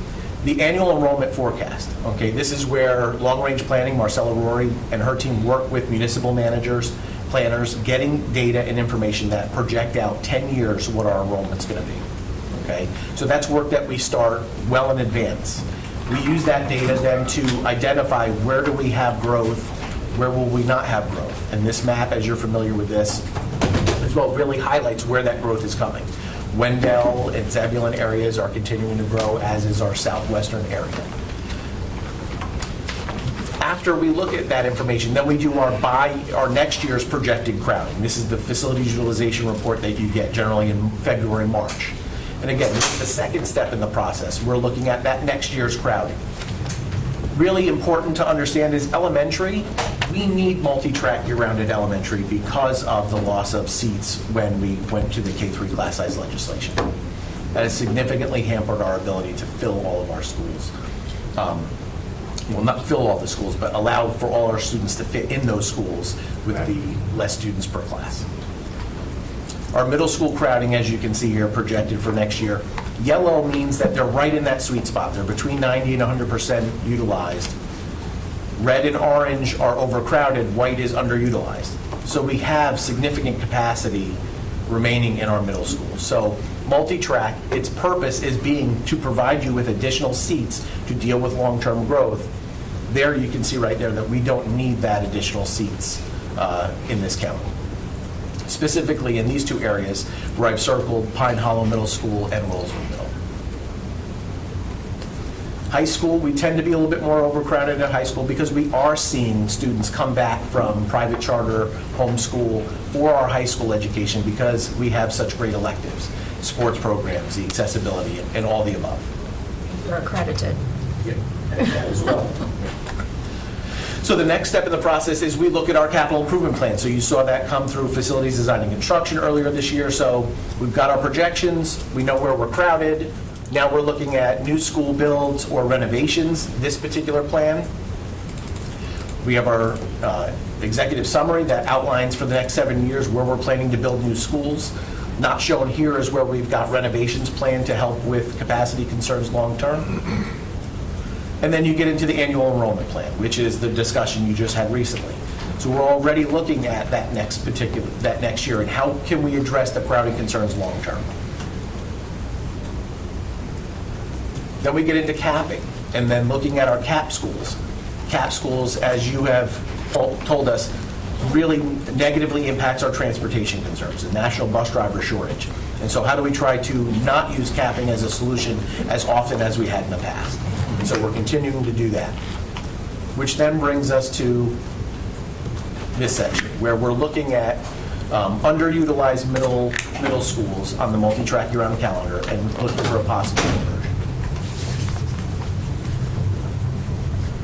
the annual enrollment forecast. Okay, this is where long-range planning, Marcella Rory and her team work with municipal managers, planners, getting data and information that project out 10 years what our enrollment's going to be. Okay, so that's work that we start well in advance. We use that data then to identify where do we have growth, where will we not have growth. And this map, as you're familiar with this, as well, really highlights where that growth is coming. Wendell and Zebulon areas are continuing to grow, as is our southwestern area. After we look at that information, then we do our next year's projected crowding. This is the facilities utilization report that you get generally in February, March. And again, this is the second step in the process. We're looking at that next year's crowding. Really important to understand is elementary we need multi-track year-round at elementary because of the loss of seats when we went to the K-3 class size legislation. That has significantly hampered our ability to fill all of our schools. Well, not fill all the schools, but allow for all our students to fit in those schools with the less students per class. Our middle school crowding, as you can see here, projected for next year. Yellow means that they're right in that sweet spot. They're between 90 and 100% utilized. Red and orange are overcrowded, white is underutilized. So we have significant capacity remaining in our middle schools. So multi-track, its purpose is being to provide you with additional seats to deal with long-term growth. There you can see right there that we don't need that additional seats in this county. Specifically in these two areas where I've circled Pine Hollow Middle School and Rollsville Middle. High school, we tend to be a little bit more overcrowded at high school because we are seeing students come back from private charter homeschool for our high school education because we have such great electives, sports programs, the accessibility, and all the above. You're accredited. Yeah, and that as well. So the next step in the process is we look at our capital improvement plan. So you saw that come through facilities design and construction earlier this year. So we've got our projections, we know where we're crowded. Now we're looking at new school builds or renovations, this particular plan. We have our executive summary that outlines for the next 7 years where we're planning to build new schools. Not shown here is where we've got renovations planned to help with capacity concerns long-term. And then you get into the annual enrollment plan, which is the discussion you just had recently. So we're already looking at that next year and how can we address the crowding concerns long-term. Then we get into capping and then looking at our cap schools. Cap schools, as you have told us, really negatively impacts our transportation concerns, the national bus driver shortage. And so how do we try to not use capping as a solution as often as we had in the past? And so we're continuing to do that. Which then brings us to this section, where we're looking at underutilized middle schools on the multi-track year-round calendar and looking for a possible conversion.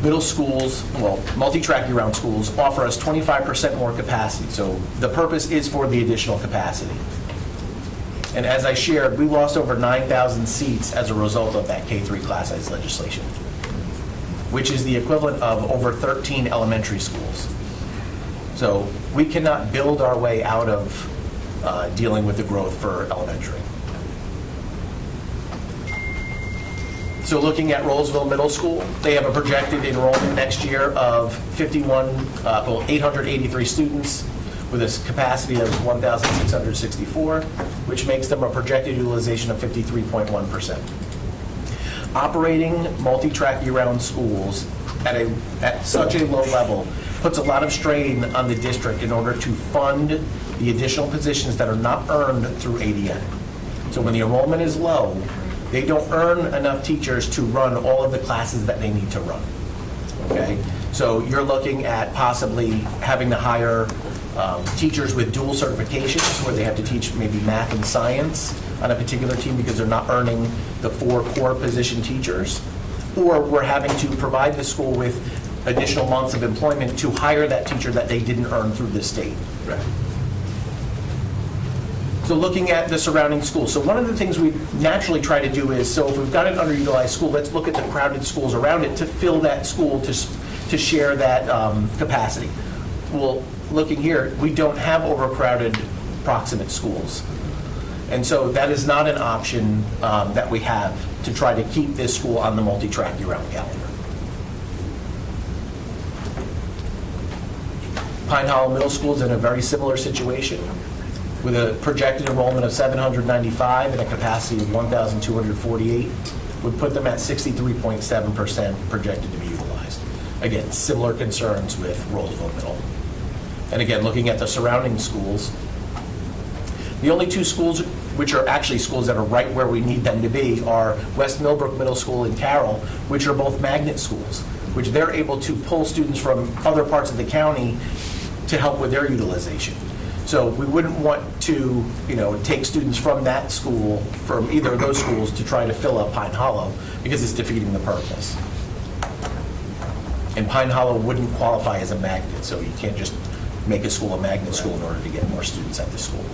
Middle schools, well, multi-track year-round schools offer us 25% more capacity. So the purpose is for the additional capacity. And as I shared, we lost over 9,000 seats as a result of that K-3 class size legislation, which is the equivalent of over 13 elementary schools. So we cannot build our way out of dealing with the growth for elementary. So looking at Rollsville Middle School, they have a projected enrollment next year of 883 students with a capacity of 1,664, which makes them a projected utilization of 53.1%. Operating multi-track year-round schools at such a low level puts a lot of strain on the district in order to fund the additional positions that are not earned through ADN. So when the enrollment is low, they don't earn enough teachers to run all of the classes that they need to run. Okay? So you're looking at possibly having to hire teachers with dual certifications where they have to teach maybe math and science on a particular team because they're not earning the 4 core position teachers. Or we're having to provide the school with additional months of employment to hire that teacher that they didn't earn through the state. Right. So looking at the surrounding schools. So one of the things we naturally try to do is, so if we've got an underutilized school, let's look at the crowded schools around it to fill that school, to share that capacity. Well, looking here, we don't have overcrowded proximate schools. And so that is not an option that we have to try to keep this school on the multi-track year-round calendar. Pine Hollow Middle School is in a very similar situation, with a projected enrollment of 795 and a capacity of 1,248, would put them at 63.7% projected to be utilized. Again, similar concerns with Rollsville Middle. And again, looking at the surrounding schools, the only 2 schools which are actually schools that are right where we need them to be are West Millbrook Middle School and Carroll, which are both magnet schools, which they're able to pull students from other parts of the county to help with their utilization. So we wouldn't want to, take students from that school, from either of those schools, to try to fill up Pine Hollow because it's defeating the purpose. And Pine Hollow wouldn't qualify as a magnet, so you can't just make a school a magnet school in order to get more students at the school.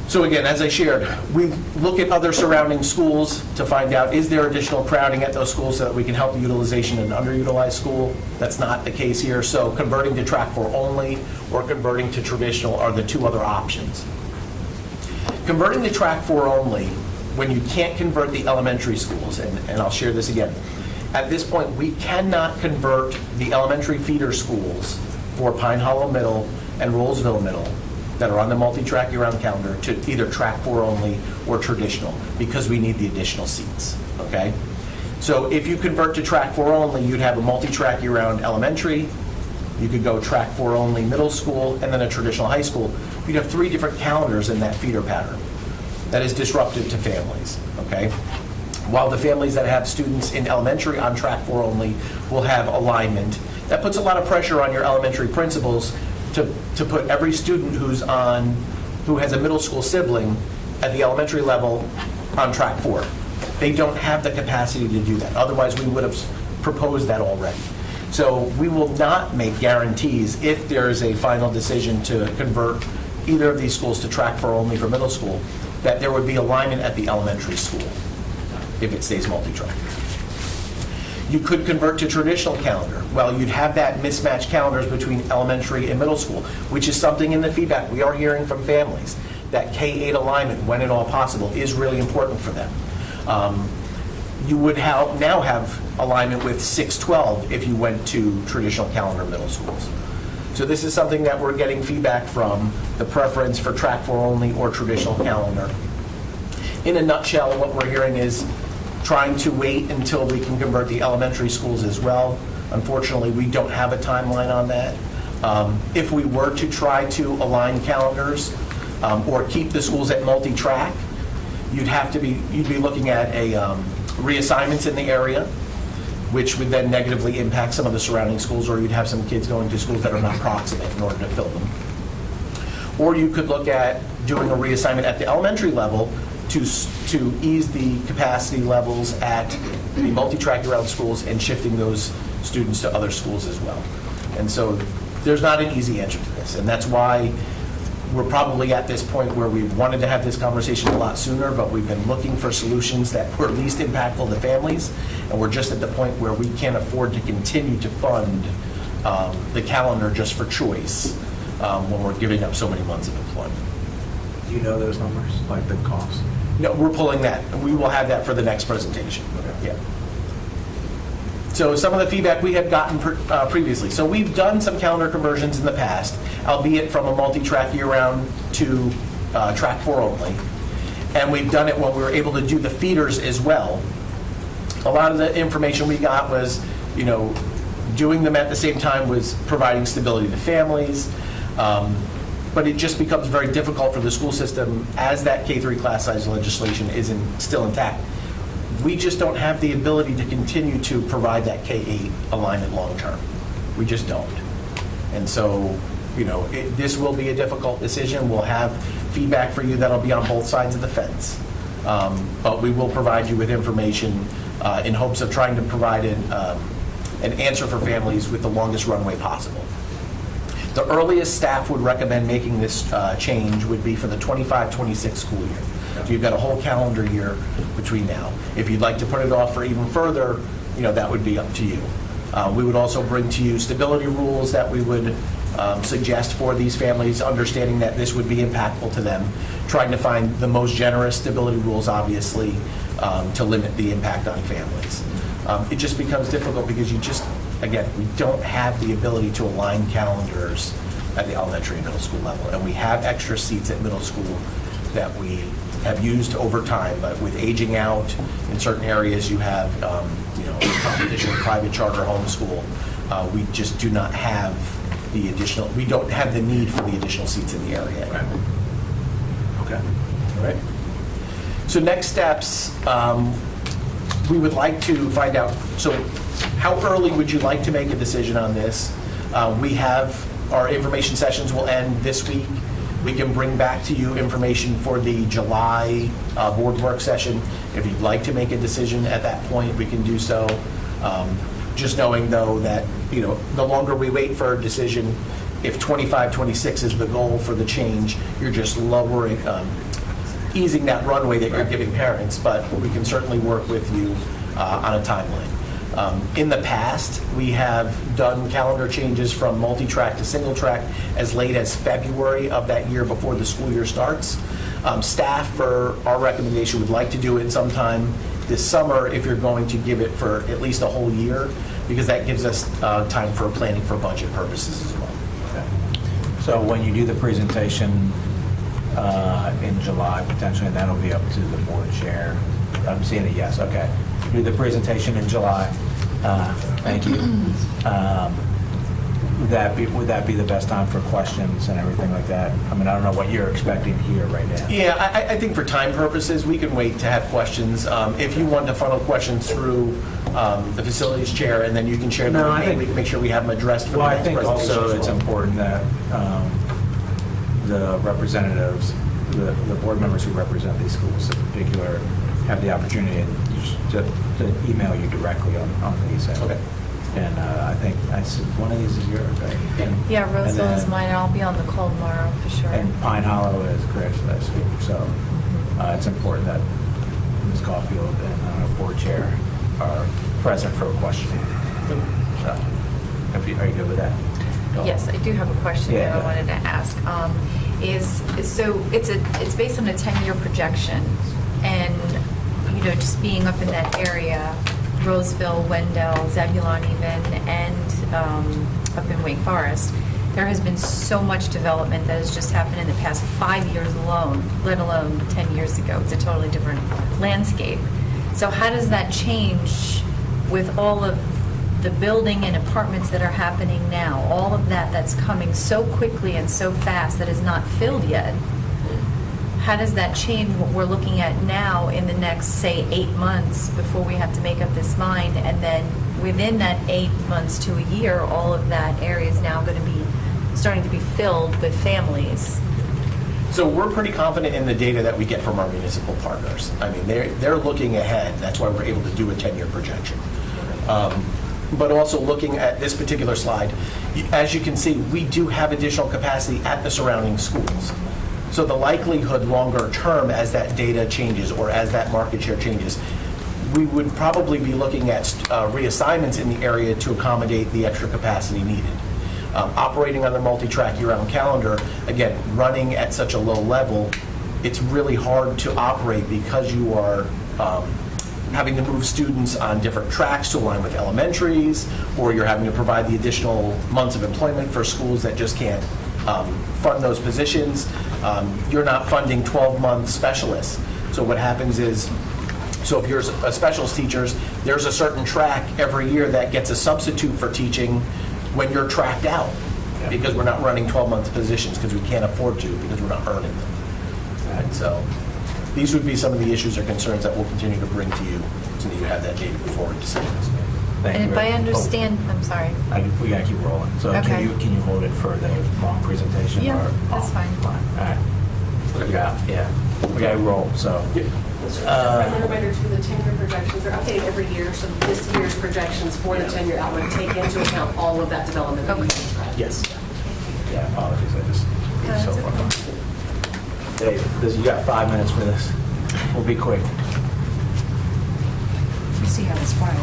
So again, as I shared, we look at other surrounding schools to find out, is there additional crowding at those schools so that we can help the utilization in an underutilized school? That's not the case here. So converting to track 4 only or converting to traditional are the two other options. Converting to track 4 only, when you can't convert the elementary schools, and I'll share this again, at this point, we cannot convert the elementary feeder schools for Pine Hollow Middle and Rollsville Middle that are on the multi-track year-round calendar to either track 4 only or traditional, because we need the additional seats, okay? So if you convert to track 4 only, you'd have a multi-track year-round elementary, you could go track 4 only middle school, and then a traditional high school. You'd have 3 different calendars in that feeder pattern. That is disruptive to families, okay? While the families that have students in elementary on track 4 only will have alignment, that puts a lot of pressure on your elementary principals to put every student who has a middle school sibling at the elementary level on track 4. They don't have the capacity to do that. Otherwise, we would have proposed that already. So we will not make guarantees if there is a final decision to convert either of these schools to track 4 only for middle school, that there would be alignment at the elementary school if it stays multi-track. You could convert to traditional calendar. Well, you'd have that mismatched calendars between elementary and middle school, which is something in the feedback we are hearing from families, that K-8 alignment, when at all possible, is really important for them. You would now have alignment with 6-12 if you went to traditional calendar middle schools. So this is something that we're getting feedback from, the preference for track 4 only or traditional calendar. In a nutshell, what we're hearing is trying to wait until we can convert the elementary schools as well. Unfortunately, we don't have a timeline on that. If we were to try to align calendars or keep the schools at multi-track, you'd be looking at a reassignments in the area, which would then negatively impact some of the surrounding schools, or you'd have some kids going to schools that are not proximate in order to fill them. Or you could look at doing a reassignment at the elementary level to ease the capacity levels at the multi-track year-round schools and shifting those students to other schools as well. And so there's not an easy answer to this, and that's why we're probably at this point where we wanted to have this conversation a lot sooner, but we've been looking for solutions that were least impactful to families, and we're just at the point where we can't afford to continue to fund the calendar just for choice when we're giving up so many months of employment. Do you know those numbers, like the cost? No, we're pulling that, and we will have that for the next presentation. Yeah. So some of the feedback we have gotten previously. So we've done some calendar conversions in the past, albeit from a multi-track year-round to track 4 only. And we've done it when we were able to do the feeders as well. A lot of the information we got was, doing them at the same time was providing stability to families. But it just becomes very difficult for the school system as that K-3 class size legislation is still intact. We just don't have the ability to continue to provide that K-8 alignment long-term. We just don't. And so, this will be a difficult decision. We'll have feedback for you that'll be on both sides of the fence. But we will provide you with information in hopes of trying to provide an answer for families with the longest runway possible. The earliest staff would recommend making this change would be for the 25-26 school year. So you've got a whole calendar year between now. If you'd like to put it off for even further, that would be up to you. We would also bring to you stability rules that we would suggest for these families, understanding that this would be impactful to them, trying to find the most generous stability rules, obviously, to limit the impact on families. It just becomes difficult because again, we don't have the ability to align calendars at the elementary and middle school level. And we have extra seats at middle school that we have used over time, but with aging out in certain areas, you have competition with private charter homeschool. We just do not have we don't have the need for the additional seats in the area. Okay. All right. So next steps, we would like to find out, so how early would you like to make a decision on this? We have, our information sessions will end this week. We can bring back to you information for the July board work session. If you'd like to make a decision at that point, we can do so. Just knowing, though, that, the longer we wait for a decision, if 25, 26 is the goal for the change, you're just lowering, easing that runway that you're giving parents, but we can certainly work with you on a timeline. In the past, we have done calendar changes from multi-track to single-track as late as February of that year before the school year starts. Staff, for our recommendation, would like to do it sometime this summer if you're going to give it for at least a whole year, because that gives us time for planning for budget purposes as well. So when you do the presentation in July, potentially, that'll be up to the board chair. I'm seeing a yes, okay. Do the presentation in July. Thank you. Would that be the best time for questions and everything like that? I mean, I don't know what you're expecting here right now. Yeah, I think for time purposes, we can wait to have questions. If you want to funnel questions through the facilities chair, and then you can share them No, with I me, think- we can make sure we have them addressed for the Well, I next think presentation also as it's well. important that the representatives, the board members who represent these schools in particular, have the opportunity to email you directly on these. Okay. And I think one of these is yours, right? Yeah, Roseville and is then- mine. I'll be on the call tomorrow for sure. And Pine Hollow is Chris, I see. So it's important that Ms. Caulfield and board chair are present for questioning. So, are you good with that? Yes, I do have a question Yeah, that I go wanted to ask. So it's based on a 10-year projection, and just being up in that area, Roseville, Wendell, Zebulon even, and up in Wake Forest, there has been so much development that has just happened in the past 5 years alone, let alone 10 years ago. It's a totally different landscape. So how does that change with all of the building and apartments that are happening now, all of that's coming so quickly and so fast that is not filled yet? How does that change what we're looking at now in the next, say, 8 months before we have to make up this mind? And then within that 8 months to a year, all of that area is now going to be starting to be filled with families. So we're pretty confident in the data that we get from our municipal partners. I mean, they're looking ahead. That's why we're able to do a 10-year projection. But also looking at this particular slide, as you can see, we do have additional capacity at the surrounding schools. So the likelihood longer term, as that data changes or as that market share changes, we would probably be looking at reassignments in the area to accommodate the extra capacity needed. Operating on the multi-track year-round calendar, again, running at such a low level, it's really hard to operate because you are having to move students on different tracks to align with elementaries, or you're having to provide the additional months of employment for schools that just can't fund those positions. You're not funding 12-month specialists. So what happens is, so if you're a specialist teacher, there's a certain track every year that gets a substitute for teaching when you're tracked out, because we're not running 12-month positions because we can't afford to, because we're not earning them. And so these would be some of the issues or concerns that we'll continue to bring to you so that you have that data before a decision is made. Thank And you. if I understand, I'm sorry. We gotta keep rolling. So Okay. can you hold it for the long presentation? Yeah, or- that's fine. All right. Yeah. We gotta roll, so. Friendly reminder too, the 10-year projections are updated every year, so this year's projections for the 10-year outlook take into account all of that development that you described. Yes. Yeah, apologies, I just, it's so far. Dave, you got 5 minutes for this. We'll be quick. You see how it's fine.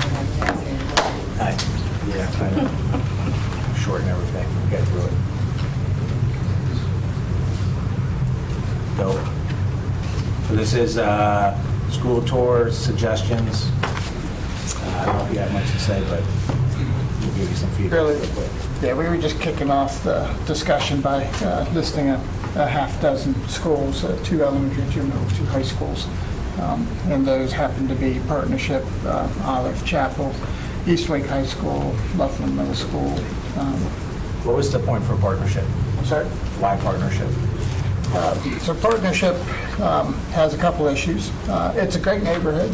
Yeah, I know. Shorten everything, get through it. Go. So this is school tours, suggestions. I don't know if you have much to say, but we'll give you some feedback. Really? real quick. Yeah, we were just kicking off the discussion by listing a half dozen schools, 2 elementary, 2 middle, 2 high schools. And those happen to be Partnership, Olive Chapel, East Wake High School, Luffland Middle School. What was the point for partnership? Sorry? Why partnership? So Partnership has a couple issues. It's a great neighborhood.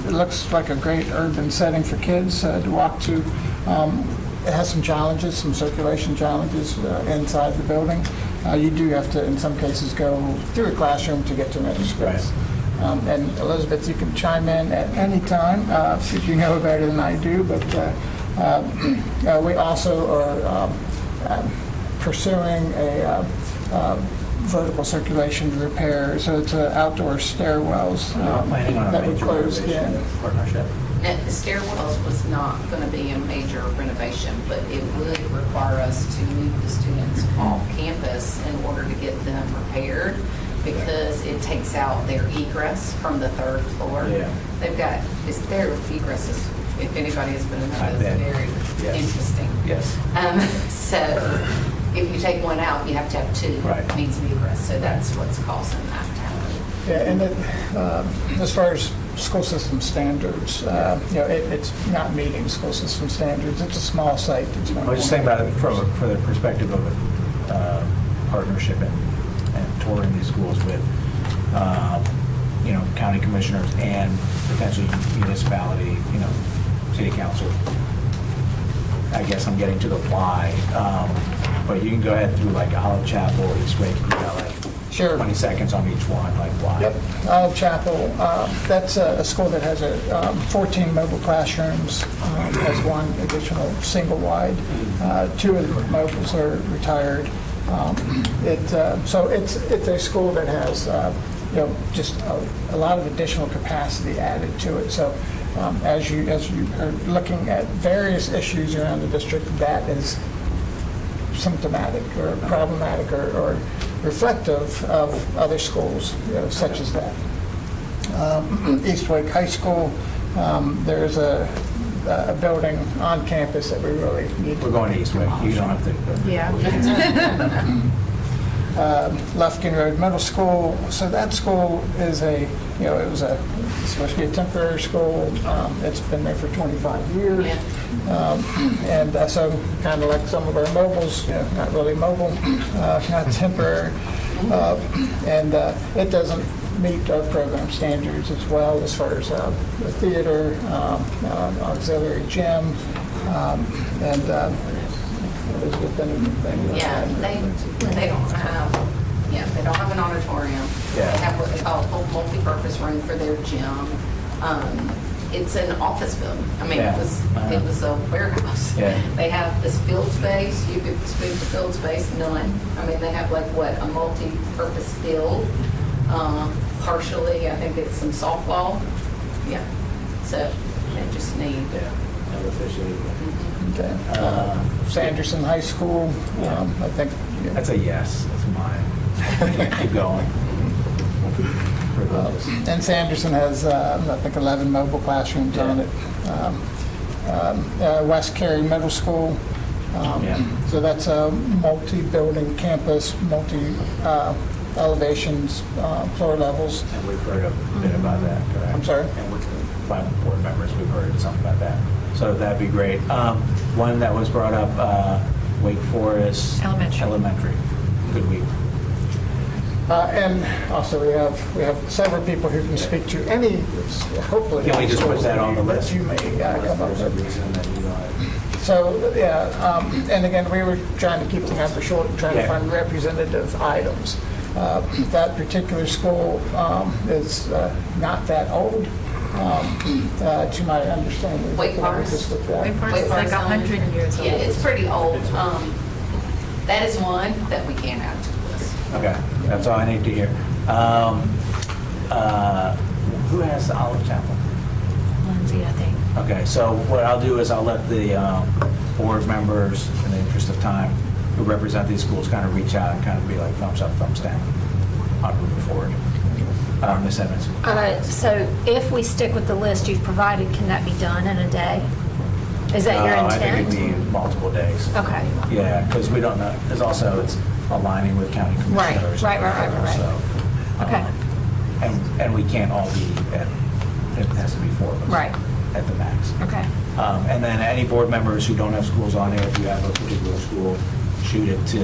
It looks like a great urban setting for kids to walk to. it has some challenges, some circulation challenges inside the building. You do have to, in some cases, go through a classroom to get to another space. And Elizabeth, you can chime in at any time, if you know better than I do, but we also are pursuing a vertical circulation repair, so it's outdoor stairwells Planning on a that were major closed renovation in. partnership? And the stairwells was not going to be a major renovation, but it would require us to move the students off campus in order to get them repaired, because it takes out their egress from the third floor. Yeah. They've got, their egress is, if anybody has been in I that, bet. it's very Yes. interesting. Yes. So if you take one out, you have to have two Right. means of egress, so that's what's causing that to happen. Yeah, and as far as school system standards, it's not meeting school system standards. It's a small site. It's I was just thinking about it from the perspective of a partnership and touring these schools with, county commissioners and potentially municipality, city council. I guess I'm getting to the why, but you can go ahead through like Olive Chapel, East Wake, you got like Sure. 20 seconds on each one, like why? Yep. Olive Chapel, that's a school that has 14 mobile classrooms, has one additional single-wide. Two of the mobiles are retired. So it's a school that has, just a lot of additional capacity added to it. So as you are looking at various issues around the district, that is symptomatic or problematic or reflective of other schools, such as that. East Wake High School, there's a building on campus that we really need to... We're going to East Wake, you don't have to. Yeah. Lufkin Road Middle School, so that school is it's supposed to be a temporary school. It's been there for 25 years. And so kind of like some of our mobiles, not really mobile, not temporary. And it doesn't meet our program standards as well as far as the theater, auxiliary gym, and Elizabeth, anything? Yeah, they don't have, they don't have an auditorium. Yeah. They have what they call a multi-purpose room for their gym. It's an office building. I mean, Yeah. it was a warehouse. Yeah. They have this field space, you could speak to field space, none. I mean, they have like a multi-purpose field. Partially, I think it's some softball. Yeah. So they just need. Yeah, never officially. Okay. Sanderson High School, I think. That's a yes, that's mine. Keep going. And Sanderson has, I think, 11 mobile classrooms on it. West Cary Middle School. So that's a multi-building campus, multi-elevations, floor levels. And we've heard a bit about that, correct? I'm sorry? And with the final board members, we've heard something about that. So that'd be great. One that was brought up, Wake Forest. Elementary. Good week. And also we have several people who can speak to any, hopefully. Can we just put that on the list? You may come up There's a with. reason that you So, and again, we were trying to keep the number short and trying to Yeah. find representative items. That particular school is not that old, to my understanding. Wake Forest? Just looked at. Wake Forest is like 100 years old. Yeah, it's pretty old. That is one that we can add to the list. Okay, that's all I need to hear. Who has the Olive Chapel? Lindsay, I think. Okay, so what I'll do is I'll let the board members, in the interest of time, who represent these schools, kind of reach out and kind of be like thumbs up, thumbs down on moving forward. Ms. Evans? So if we stick with the list you've provided, can that be done in a day? Is that your I think intent? it'd be multiple days. Okay. Yeah, because we don't know, there's also, it's aligning with county commissioners. Right. So, Okay. And we can't all be at, it has to be 4 of us. Right. At the max. Okay. And then any board members who don't have schools on here, if you have a particular school, shoot it to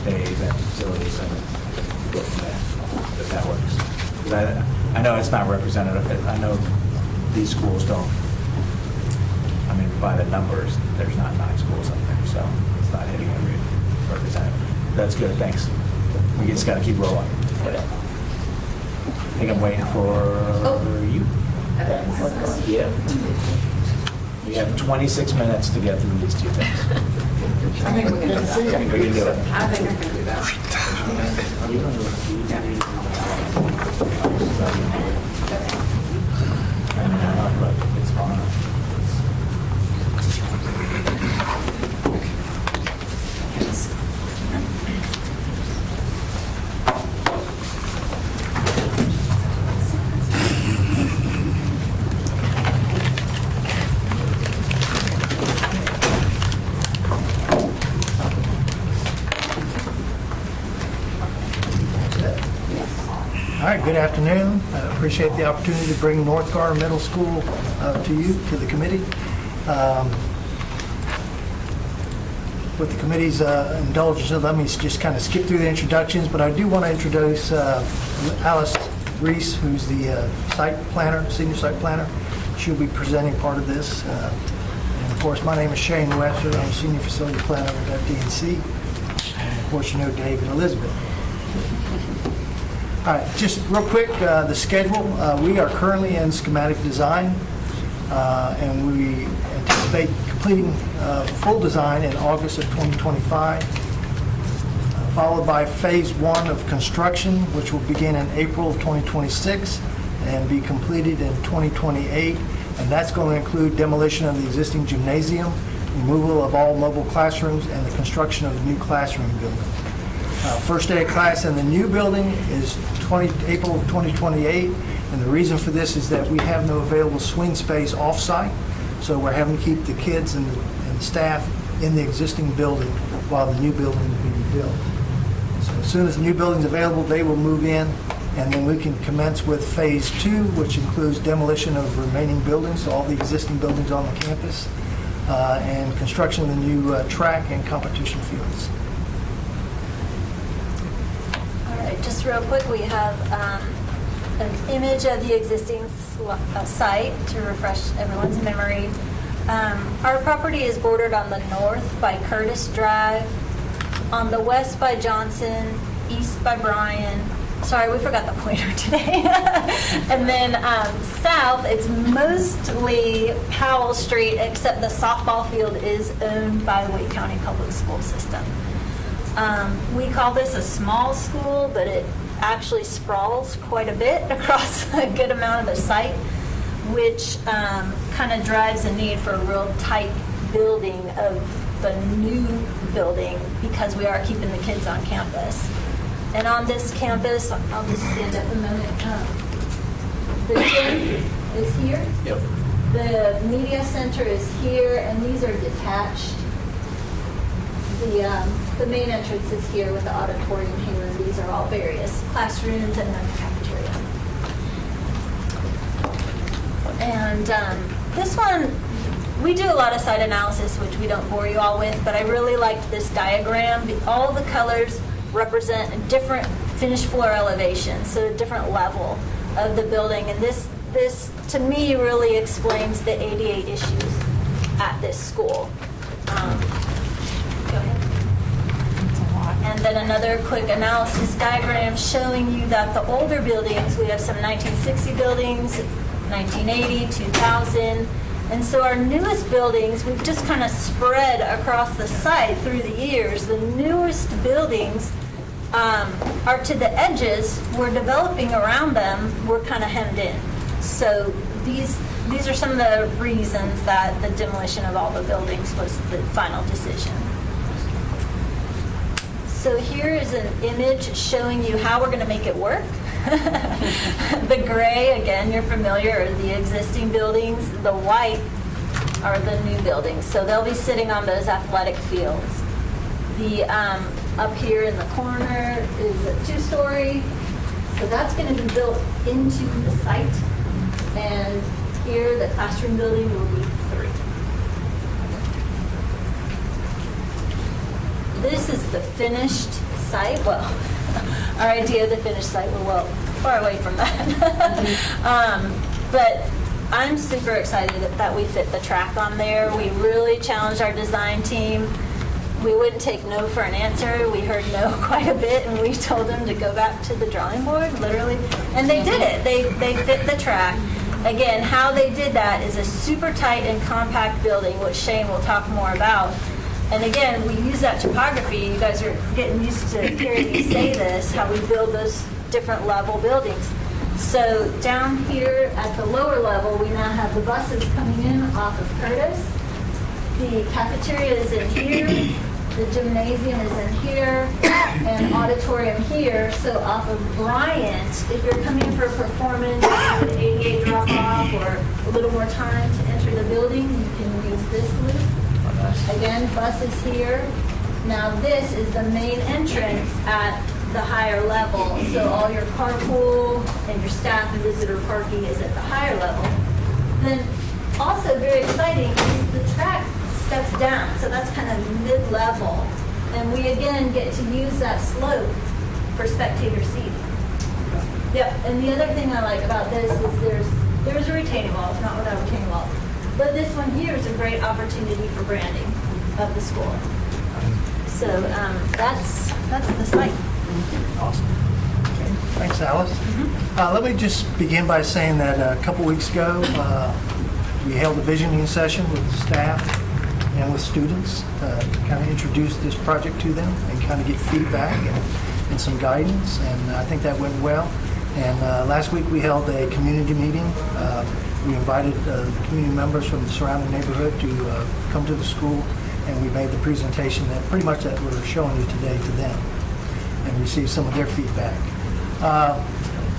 Dave and facilities and go from there, if that works. 'Cause I know it's not representative, I know these schools don't, I mean, by the numbers, there's not 9 schools up there, so it's not hitting every representative. That's good, thanks. We just got to keep rolling. I think I'm waiting for you. Yeah. We have 26 minutes to get through these 2 things. I think we can do that. We can do it. I think I can do that. It's fine. All right, good afternoon. I appreciate the opportunity to bring Northgar Middle School to you, to the committee. With the committee's indulgence, let me just kind of skip through the introductions, but I do want to introduce Alice Reese, who's the site planner, senior site planner. She'll be presenting part of this. And of course, my name is Shane Webster. I'm a senior facility planner at FD&C. And of course, you know Dave and Elizabeth. All right, just real quick, the schedule. We are currently in schematic design, and we anticipate completing full design in August of 2025, followed by phase 1 of construction, which will begin in April of 2026 and be completed in 2028. And that's going to include demolition of the existing gymnasium, removal of all mobile classrooms, and the construction of a new classroom building. First day of class in the new building is April of 2028, and the reason for this is that we have no available swing space off-site, so we're having to keep the kids and staff in the existing building while the new building is being built. So as soon as the new building is available, they will move in, and then we can commence with phase 2, which includes demolition of remaining buildings, so all the existing buildings on the campus, and construction of the new track and competition fields. Just real quick, we have an image of the existing site to refresh everyone's memory. Our property is bordered on the north by Curtis Drive, on the west by Johnson, east by Bryan. Sorry, we forgot the pointer today. And then south, it's mostly Powell Street, except the softball field is owned by the Wake County Public School System. We call this a small school, but it actually sprawls quite a bit across a good amount of the site, which kind of drives the need for a real tight building of the new building because we are keeping the kids on campus. And on this campus, I'll just stand up a moment. The gym is here. Yep. The media center is here, and these are detached. The main entrance is here with the auditorium here, and these are all various classrooms and then the cafeteria. And this one, we do a lot of site analysis, which we don't bore you all with, but I really liked this diagram. All the colors represent a different finished floor elevation, so a different level of the building. And this to me, really explains the ADA issues at this school. Go ahead. And then another quick analysis diagram showing you that the older buildings, we have some 1960 buildings, 1980, 2000. And so our newest buildings, we've just kind of spread across the site through the years. The newest buildings are to the edges. We're developing around them. We're kind of hemmed in. So these are some of the reasons that the demolition of all the buildings was the final decision. So here is an image showing you how we're going to make it work. The gray, again, you're familiar, are the existing buildings. The white are the new buildings. So they'll be sitting on those athletic fields. The up here in the corner is a 2-story. So that's going to be built into the site. And here, the classroom building will be 3. This is the finished site. Well, our idea of the finished site, we're well far away from that. But I'm super excited that we fit the track on there. We really challenged our design team. We wouldn't take no for an answer. We heard no quite a bit, and we told them to go back to the drawing board, literally. And they did it. They fit the track. Again, how they did that is a super tight and compact building, which Shane will talk more about. And again, we use that topography. You guys are getting used to hearing me say this, how we build those different level buildings. So down here at the lower level, we now have the buses coming in off of Curtis. The cafeteria is in here. The gymnasium is in here, and auditorium here. So off of Bryant, if you're coming for a performance, an ADA drop-off, or a little more time to enter the building, you can use this loop. Again, buses here. Now this is the main entrance at the higher level. So all your carpool and your staff and visitor parking is at the higher level. Then also very exciting is the track steps down, so that's kind of mid-level. And we again get to use that slope for spectator seating. Yep, and the other thing I like about this is there's a retaining wall, it's not without a retaining wall. But this one here is a great opportunity for branding of the school. So that's the site. Awesome. Okay, thanks, Alice. Let me just begin by saying that a couple weeks ago, we held a visioning session with staff and with students to kind of introduce this project to them and kind of get feedback and some guidance, and I think that went well. And last week we held a community meeting. We invited community members from the surrounding neighborhood to come to the school, and we made the presentation that pretty much that we're showing you today to them and received some of their feedback.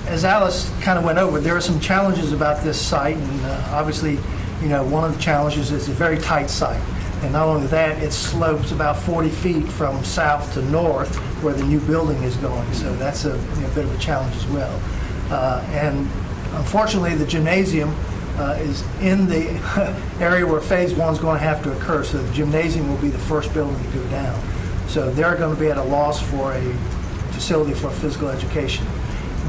As Alice kind of went over, there are some challenges about this site, and obviously, you know, one of the challenges is a very tight site. And not only that, it slopes about 40 feet from south to north where the new building is going. So that's a bit of a challenge as well. And unfortunately, the gymnasium is in the area where phase one is going to have to occur. So the gymnasium will be the first building to go down. So they're going to be at a loss for a facility for physical education.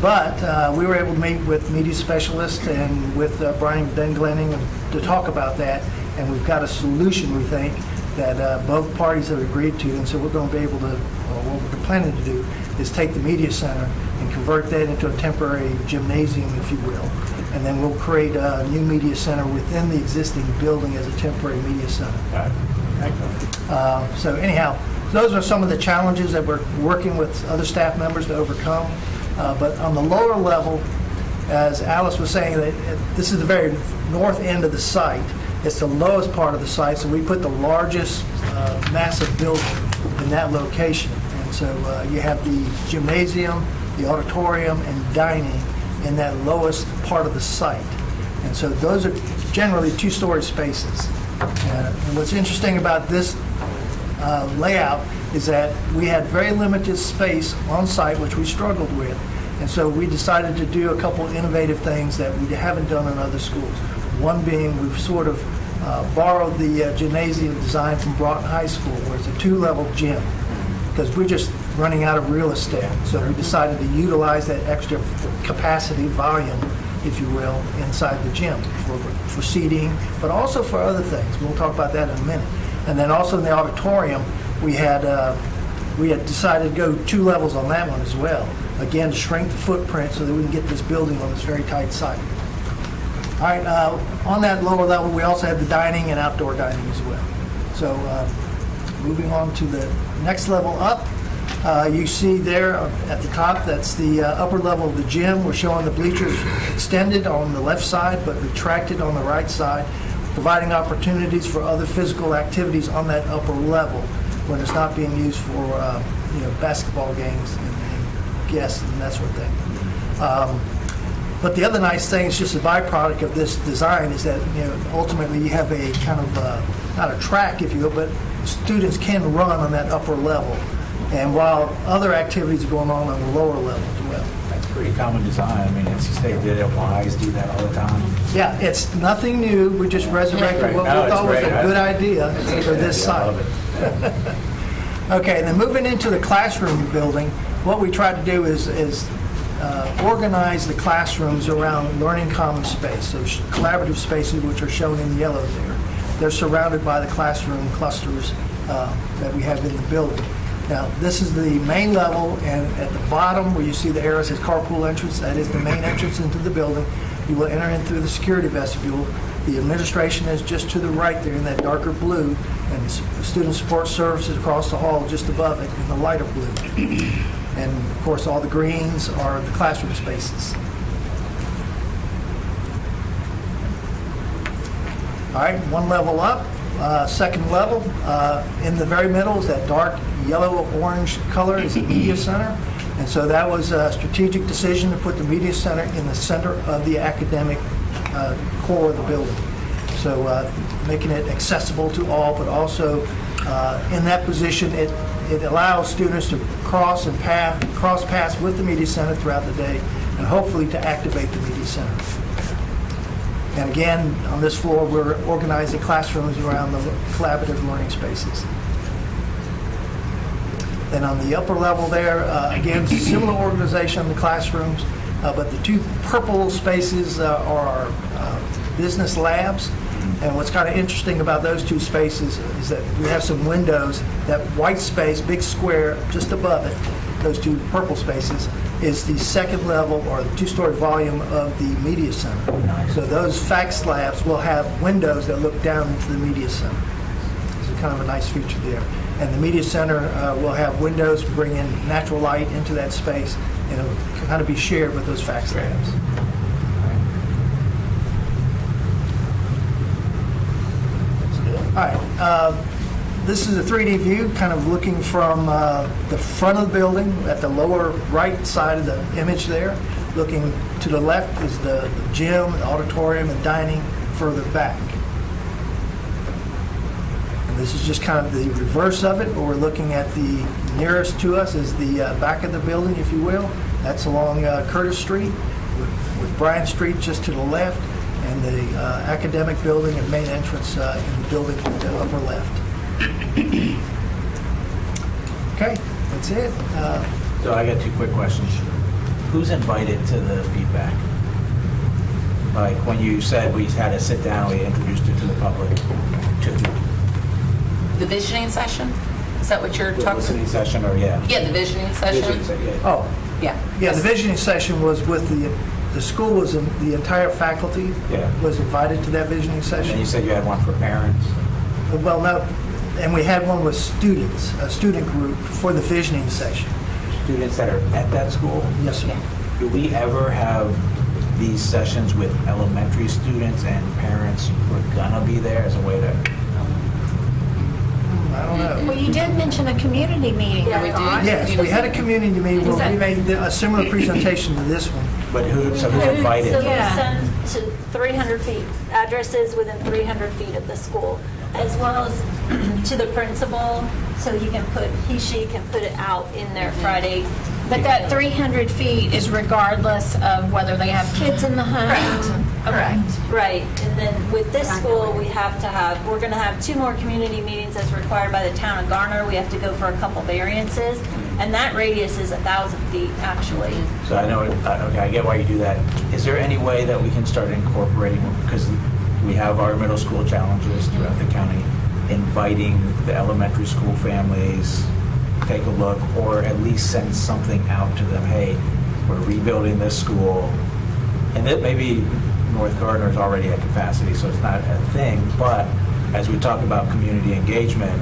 But we were able to meet with media specialists and with Brian Denglenning to talk about that. And we've got a solution, we think, that both parties have agreed to. And so we're going to be able to, or what we're planning to do, is take the media center and convert that into a temporary gymnasium, if you will. And then we'll create a new media center within the existing building as a temporary media center. So anyhow, those are some of the challenges that we're working with other staff members to overcome. But on the lower level, as Alice was saying, that this is the very north end of the site. It's the lowest part of the site, so we put the largest massive building in that location. And so you have the gymnasium, the auditorium, and dining in that lowest part of the site. And so those are generally two-story spaces. And what's interesting about this layout is that we had very limited space on site, which we struggled with. And so we decided to do a couple innovative things that we haven't done in other schools. One being we've sort of borrowed the gymnasium design from Broughton High School, where it's a two-level gym, because we're just running out of real estate. So we decided to utilize that extra capacity, volume, if you will, inside the gym for seating, but also for other things. We'll talk about that in a minute. And then also in the auditorium, we had decided to go 2 levels on that one as well. Again, to shrink the footprint so that we can get this building on this very tight site. All right, on that lower level, we also have the dining and outdoor dining as well. So moving on to the next level up, you see there at the top, that's the upper level of the gym. We're showing the bleachers extended on the left side, but retracted on the right side, providing opportunities for other physical activities on that upper level when it's not being used for basketball games and guests and that sort of thing. But the other nice thing is just a byproduct of this design is that ultimately you have a kind of not a track, if you will, but students can run on that upper level, and while other activities are going on the lower level as well. That's pretty common design. I mean, NC State did it, Wise do that all the time. Yeah, it's nothing new. We just resurrected what we thought was a good idea for this site. Okay, and then moving into the classroom building, what we tried to do is organized the classrooms around learning common space, so collaborative spaces which are shown in yellow there. They're surrounded by the classroom clusters that we have in the building. Now, this is the main level, and at the bottom where you see the arrow says carpool entrance, that is the main entrance into the building. You will enter in through the security vestibule. The administration is just to the right there in that darker blue, and student support services across the hall just above it in the lighter blue. And of course, all the greens are the classroom spaces. All right, one level up, second level. In the very middle is that dark yellow-orange color is the media center. And so that was a strategic decision to put the media center in the center of the academic core of the building. So making it accessible to all, but also in that position, it allows students to cross paths with the media center throughout the day, and hopefully to activate the media center. And again, on this floor, we're organizing classrooms around the collaborative learning spaces. Then on the upper level there, again, similar organization of the classrooms, but the two purple spaces are business labs. And what's kind of interesting about those two spaces is that we have some windows. That white space, big square just above it, those two purple spaces, is the second level or the two-story volume of the media center. So those fax labs will have windows that look down into the media center. It's kind of a nice feature there. And the media center will have windows bring in natural light into that space, and it will kind of be shared with those fax labs. All right. This is a 3D view, kind of looking from the front of the building at the lower right side of the image there. Looking to the left is the gym, the auditorium, and dining further back. And this is just kind of the reverse of it, where we're looking at the nearest to us is the back of the building, if you will. That's along Curtis Street with Bryant Street just to the left, and the academic building and main entrance in the building to the upper left. Okay, that's it. So I got two quick questions. Who's invited to the feedback? Like when you said we had to sit down, we introduced it to the public. The visioning session? Is that what you're The talking listening about? session, or yeah? Yeah, the visioning session. Yeah. Oh, Yeah. yeah, the visioning session was with the school was in, the entire faculty Yeah. was invited to that visioning And session. you said you had one for parents. Well, no, and we had one with students, a student group for the visioning session. Students that are at that school? Yes, sir. Do we ever have these sessions with elementary students and parents who are gonna be there as a way to? I don't know. Well, you did mention a community meeting. Yeah, we did. Yes, we had a community meeting Is where we that- made a similar presentation to this one. But who's invited? So we Yeah. send to 300 feet, addresses within 300 feet of the school, as well as to the principal, so she can put it out in their Friday. But that 300 feet is regardless of whether they have kids in the home? Correct. Right, and then with this school, we're going to have 2 more community meetings as required by the town of Garner. We have to go for a couple variances, and that radius is 1,000 feet, actually. So I know, okay, I get why you do that. Is there any way that we can start incorporating, because we have our middle school challenges throughout the county, inviting the elementary school families, take a look, or at least send something out to them, hey, we're rebuilding this school. And it maybe North Gardner is already at capacity, so it's not a thing, but as we talk about community engagement,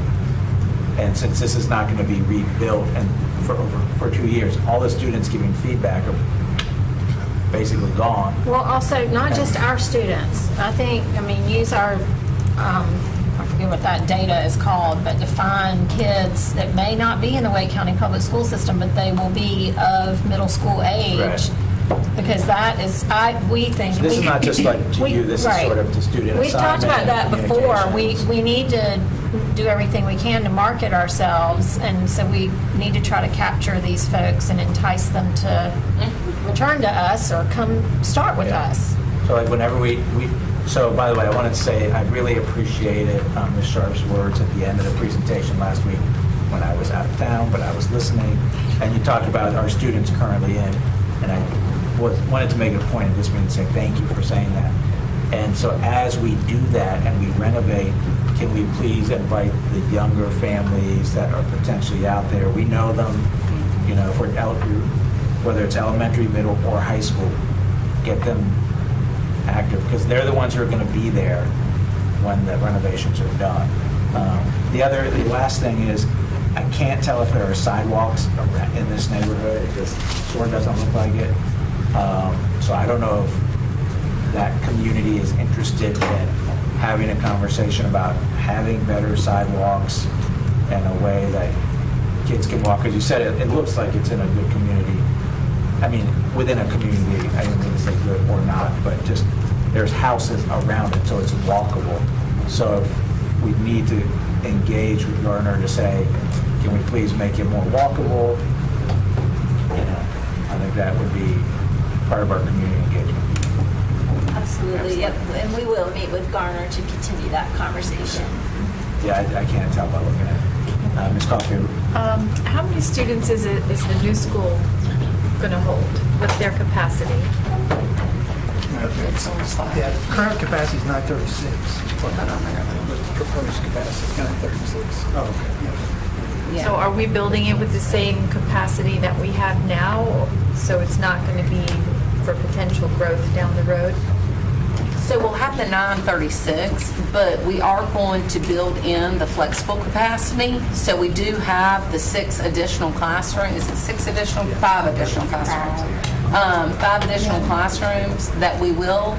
and since this is not going to be rebuilt and for 2 years, all the students giving feedback are basically gone. Well, also, not just our students. Use our, I forget what that data is called, but define kids that may not be in the Wake County Public School System, but they will be of middle school age. Right. Because that is, we think. This is not just like to you, this is right. sort of to student We've talked about assignment that and before. communication. We need to do everything we can to market ourselves, and so we need to try to capture these folks and entice them to return to us or come start with us. So like whenever so by the way, I wanted to say I really appreciated Ms. Sharp's words at the end of the presentation last week when I was out of town, but I was listening, and you talked about our students currently in And I wanted to make it a point of this meeting to say thank you for saying that. And so as we do that and we renovate, can we please invite the younger families that are potentially out there? We know them, you know, whether it's elementary, middle, or high school, get them active, because they're the ones who are going to be there when the renovations are done. The last thing is, I can't tell if there are sidewalks in this neighborhood. It just sort of doesn't look like it. So I don't know if that community is interested in having a conversation about having better sidewalks and a way that kids can walk. Because you said it looks like it's in a good community. I mean, within a community, I don't mean to say good or not, but just there's houses around it, so it's walkable. So if we need to engage with Gardner to say, can we please make it more walkable? You know, I think that would be part of our community engagement. Absolutely, yep. And we will meet with Garner to continue that conversation. Yeah, I can't tell by looking at it. Ms. Caulfield? How many students is the new school going to hold? What's their capacity? Yeah, current capacity is 936. The proposed capacity is 936. Oh, okay. So are we building it with the same capacity that we have now? So it's not going to be for potential growth down the road? So we'll have the 936, but we are going to build in the flexible capacity. So we do have the 5 additional classrooms. 5 additional classrooms. 5 additional classrooms that we will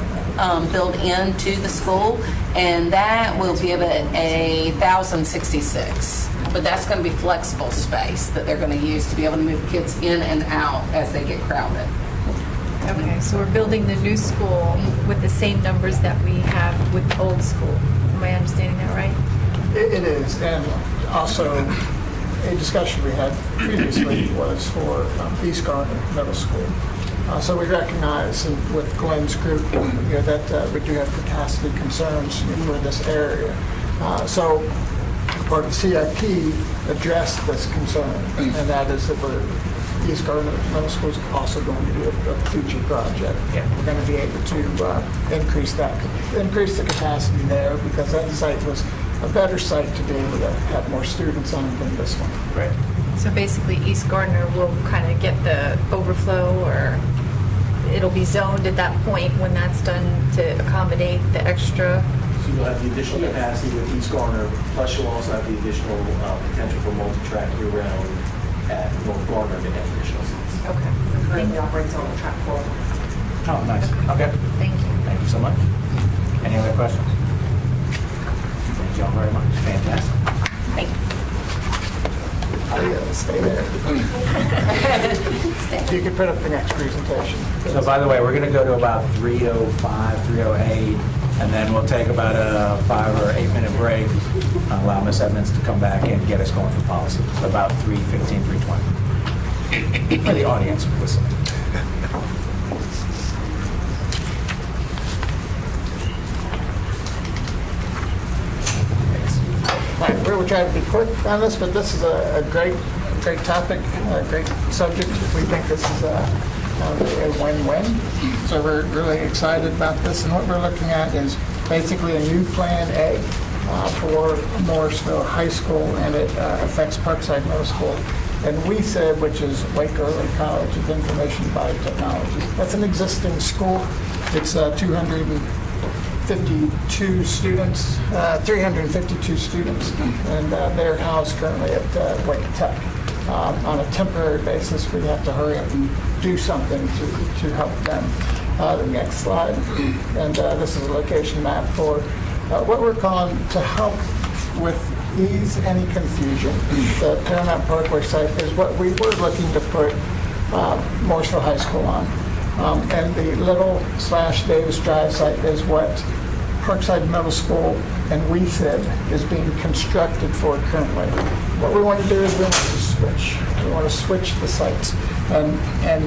build into the school, and that will give it 1,066. But that's going to be flexible space that they're going to use to be able to move kids in and out as they get crowded. Okay, so we're building the new school with the same numbers that we have with the old school. Am I understanding that right? It is, and also a discussion we had previously was for East Garden Middle School. So we recognize with Glenn's group, that we do have capacity concerns for this area. So part of the CIP addressed this concern, and that is that East Garden Middle School is also going to do a future project. Yeah. We're going to be able to increase the capacity there, because that site was a better site to be able to have more students on than this one. Right. So basically East Gardner will kind of get the overflow, or it'll be zoned at that point when that's done to accommodate the extra. So you'll have the additional capacity with East Garner, plus you'll also have the additional potential for multi-track year-round at North Garner to have additional seats. Okay. Currently operates on track 4. Oh, nice. Okay. Thank you. Thank you so much. Any other questions? Thank you all very much. Fantastic. Thank you. Stay there. If you could put up the next presentation. So by the way, we're going to go to about 3:05, 3:08, and then we'll take about a 5 or 8 minute break. Allow Ms. Edmonds to come back and get us going for policy. So about 3:15, 3:20. For the audience listening. Right, we will try to be quick on this, but this is a great topic, a great subject. We think this is a win-win. So we're really excited about this, and what we're looking at is basically a new Plan A for Morrisville High School, and it affects Parkside Middle School. And WESIB, which is Wake Early College of Information Biotechnology. That's an existing school. It's 352 students, and they're housed currently at Wake Tech. On a temporary basis, we have to hurry up and do something to help them. The next slide. And this is a location map for what we're calling to help with ease any confusion. The Paramount Parkway site is what we were looking to put Morrisville High School on. And the Little/Davis Drive site is what Parkside Middle School and WESIB is being constructed for currently. What we want to do is we want to switch. We want to switch the sites. And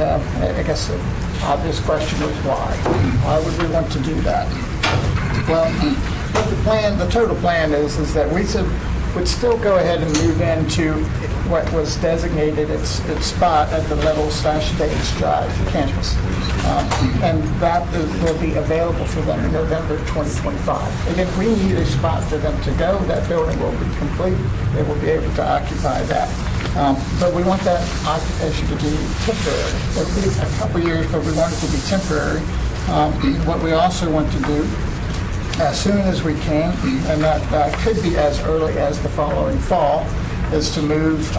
I guess the obvious question is why? Why would we want to do that? Well, what the total plan is that WESIB would still go ahead and move into what was designated its spot at the Little/Davis Drive campus. And that will be available for them in November 2025. And if we need a spot for them to go, that building will be complete. They will be able to occupy that. But we want that occupation to be temporary. It'll be a couple years, but we want it to be temporary. What we also want to do, as soon as we can, and that could be as early as the following fall, is to move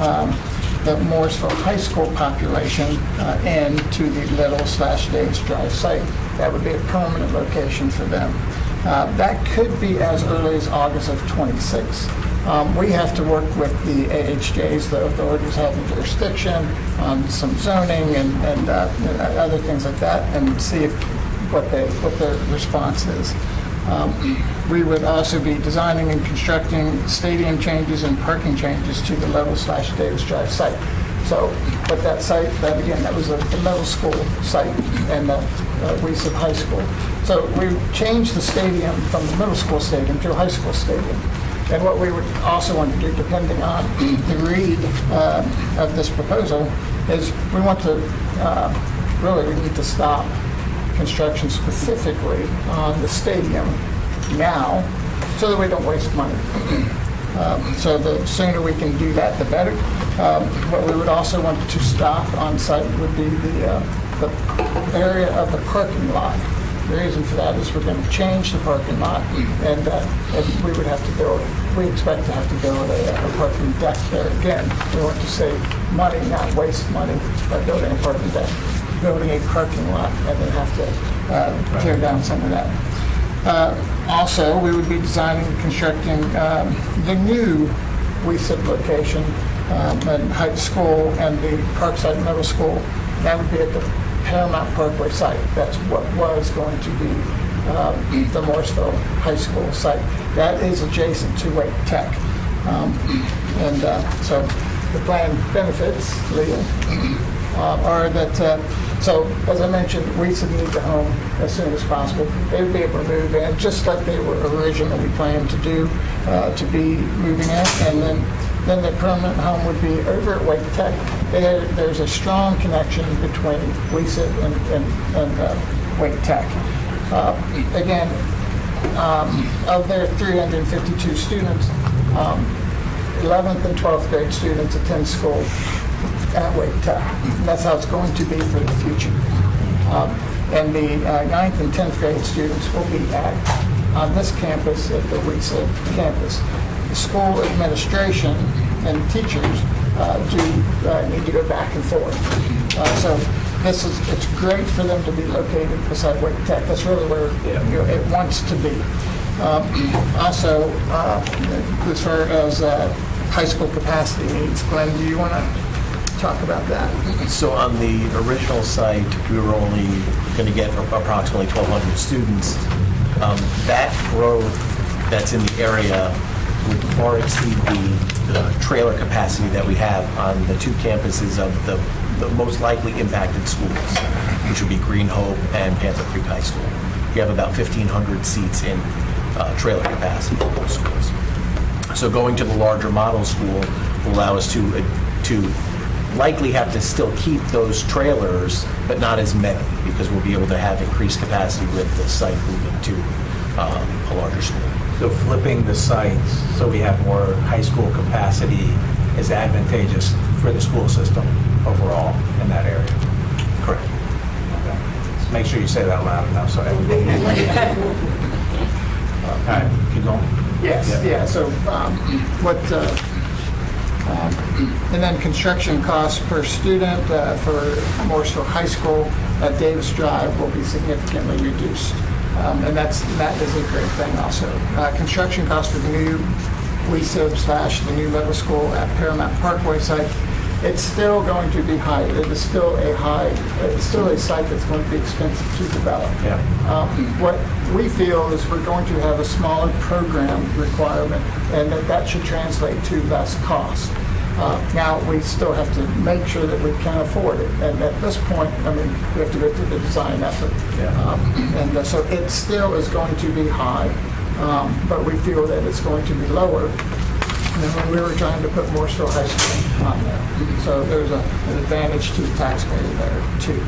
the Morrisville High School population into the Little/Davis Drive site. That would be a permanent location for them. That could be as early as August of '26. We have to work with the AHJs, the authorities having jurisdiction, on some zoning and other things like that, and see what the response is. We would also be designing and constructing stadium changes and parking changes to the Little/Davis Drive site. So, but that site, that was the middle school site and the Wiesib High School. So we changed the stadium from the middle school stadium to a high school stadium. And what we would also want to do, depending on the read of this proposal, is we want to, we need to stop construction specifically on the stadium now so that we don't waste money. So the sooner we can do that, the better. What we would also want to stop on site would be the area of the parking lot. The reason for that is we're going to change the parking lot, and we would have to build, we expect to have to build a parking deck there again. We want to save money, not waste money by building a parking deck, building a parking lot, and then have to tear down some of that. Also, we would be designing and constructing the new Wiesib location, and high school and the Parkside Middle School. That would be at the Paramount Parkway site. That's what was going to be the Morrisville High School site. That is adjacent to Wake Tech. So the planned benefits, Leah, are that, so as I mentioned, Wiesib needs a home as soon as possible. They would be able to move in just like they were originally planned to do, to be moving in, and then the permanent home would be over at Wake Tech. There's a strong connection between Wiesib and Wake Tech. Again, of their 352 students, 11th and 12th grade students attend school at Wake Tech. That's how it's going to be for the future. And the 9th and 10th grade students will be on this campus at the Wiesib campus. The school administration and teachers do need to go back and forth. So it's great for them to be located beside Wake Tech. That's really where it wants to be. Also, as far as high school capacity needs, Glenn, do you want to talk about that? So on the original site, we were only going to get approximately 1,200 students. That growth that's in the area would far exceed the trailer capacity that we have on the two campuses of the most likely impacted schools, which would be Green Hope and Panther Creek High School. We have about 1,500 seats in trailer capacity for those schools. So going to the larger model school will allow us to likely have to still keep those trailers, but not as many, because we'll be able to have increased capacity with the site moving to a larger school. So flipping the sites so we have more high school capacity is advantageous for the school system overall in that area? Correct. Okay. So make sure you say that loud enough so everybody can. All right, keep going. Yes, yeah, so and then construction costs per student for Morrisville High School at Davis Drive will be significantly reduced. And that is a great thing also. Construction costs for the new Wiesib / the new middle school at Paramount Parkway site, it's still going to be high. It is still it's still a site that's going to be expensive to develop. Yeah. What we feel is we're going to have a smaller program requirement, and that should translate to less cost. Now, we still have to make sure that we can afford it. And at this point, I mean, we have to go through the design effort. Yeah. So it still is going to be high, but we feel that it's going to be lower And then we were trying to put Morrisville High School on there. So there's an advantage to the taxpayer there, too.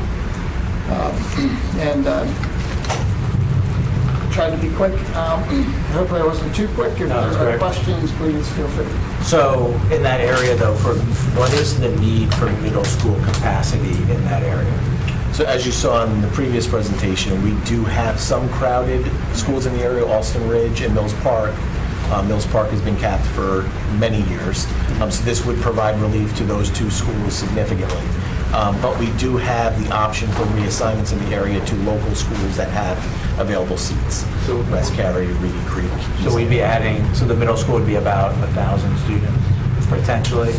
Tried to be quick. Hopefully I wasn't too quick. If No, that's there are great. questions, please feel free. So in that area though, what is the need for middle school capacity in that area? So as you saw in the previous presentation, we do have some crowded schools in the area, Alston Ridge and Mills Park. Mills Park has been capped for many years, so this would provide relief to those two schools significantly. But we do have the option for reassignments in the area to local schools that have available seats. So West Cary, Reedy Creek. So we'd be adding, so the middle school would be about 1,000 students potentially?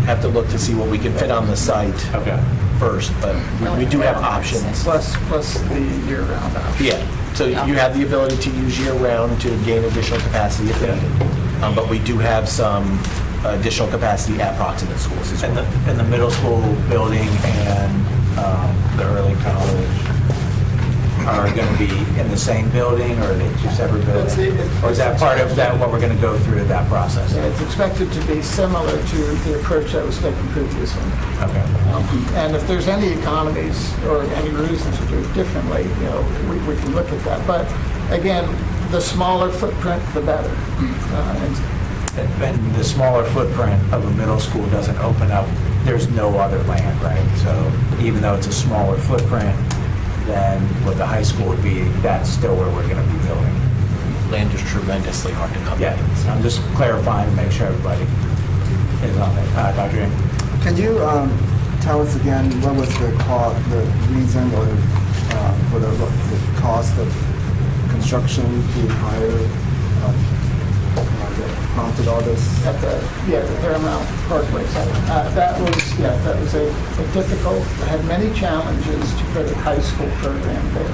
Have to look to see what we can fit on the site first, but we do have options. Plus the year-round option. Yeah, so you have the ability to use year-round to gain additional capacity if needed. But we do have some additional capacity at proximate schools as well. And the middle school building and the early college are going to be in the same building, or are they two separate buildings? Or is that part of that, what we're going to go through that process? Yeah, it's expected to be similar to the approach that was taken previously. Okay. And if there's any economies or any reason to do it differently, we can look at that. But again, the smaller footprint, the better. And the smaller footprint of a middle school doesn't open up, there's no other land, right? So even though it's a smaller footprint than what the high school would be, that's still where we're going to be building. Land is tremendously hard to come by. Yeah, so I'm just clarifying to make sure everybody is on it. Dr. Ng? Can you tell us again what was the reason or for the cost of construction being higher? That prompted all this? At the Paramount Parkway site. That was a difficult, had many challenges to put a high school program there.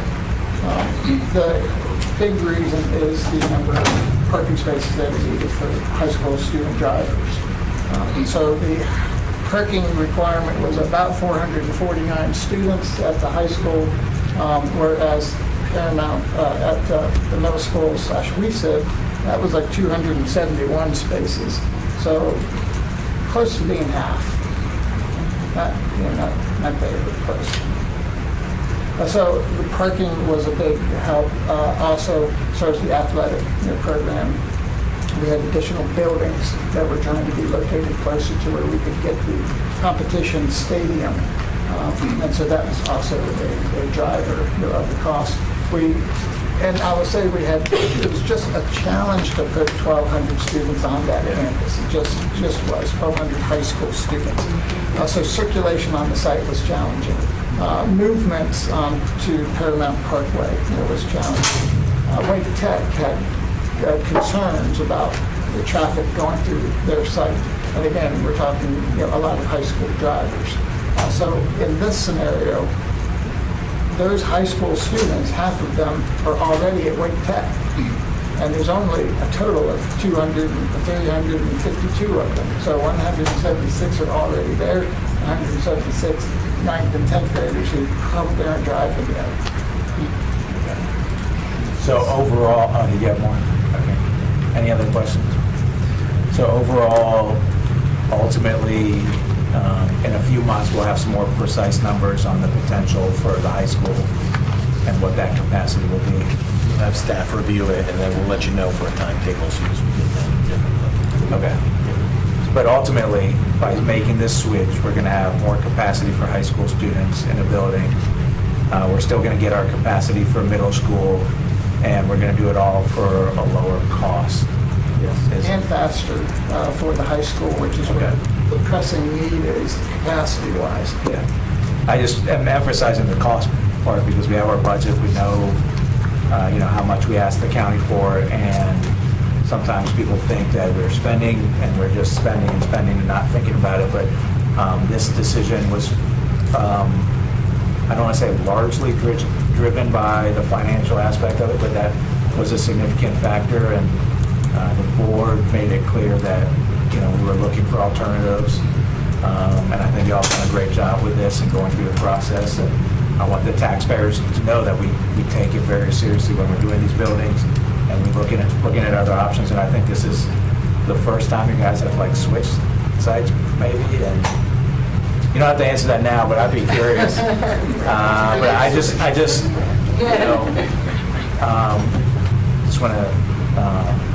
The big reason is the number of parking spaces that are needed for high school student drivers. And so the parking requirement was about 449 students at the high school, whereas Paramount at the middle school / WESIB, that was like 271 spaces. So close to being half. Not very close. So the parking was a big help. Also, as far as the athletic program, we had additional buildings that were trying to be located closer to where we could get the competition stadium. And so that was also a driver of the cost. And I would say it was just a challenge to put 1,200 students on that campus. It just was 1,200 high school students. So circulation on the site was challenging. Movements to Paramount Parkway was challenging. Wake Tech had concerns about the traffic going through their site. And again, we're talking a lot of high school drivers. So in this scenario, those high school students, half of them are already at Wake Tech. And there's only a total of 352 of them. So 176 are already there, 176 9th and 10th graders who come there and drive again. So overall, did you have more? Okay. Any other questions? So overall, ultimately, in a few months, we'll have some more precise numbers on the potential for the high school and what that capacity will be. We'll have staff review it, and then we'll let you know for a timetable as soon as we get that. Okay. But ultimately, by making this switch, we're going to have more capacity for high school students in a building. We're still going to get our capacity for middle school, and we're going to do it all for a lower cost. Yes, and faster for the high school, which is what the pressing need is capacity-wise. Yeah. I just am emphasizing the cost part because we have our budget, we know, how much we ask the county for, and sometimes people think that we're spending and we're just spending and not thinking about it, but this decision was, I don't want to say largely driven by the financial aspect of it, but that was a significant factor, and the board made it clear that, we were looking for alternatives, and I think y'all done a great job with this and going through the process, and I want the taxpayers to know that we take it very seriously when we're doing these buildings, and we're looking at other options, and I think this is the first time you guys have like switched sites maybe? And you don't have to answer that now, but I'd be curious. But I just, you know, just want to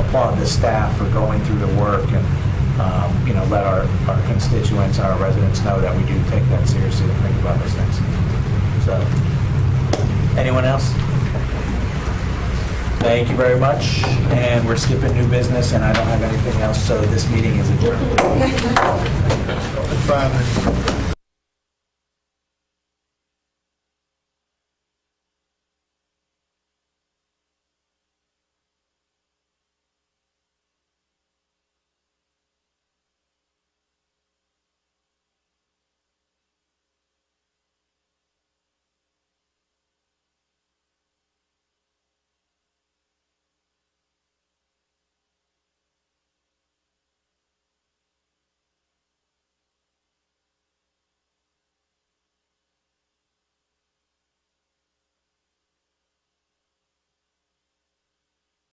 applaud the staff for going through the work and, you know, let our constituents and our residents know that we do take that seriously and think about those things. So, anyone else? Thank you very much. And we're skipping new business, and I don't have anything else, so this meeting is adjourned.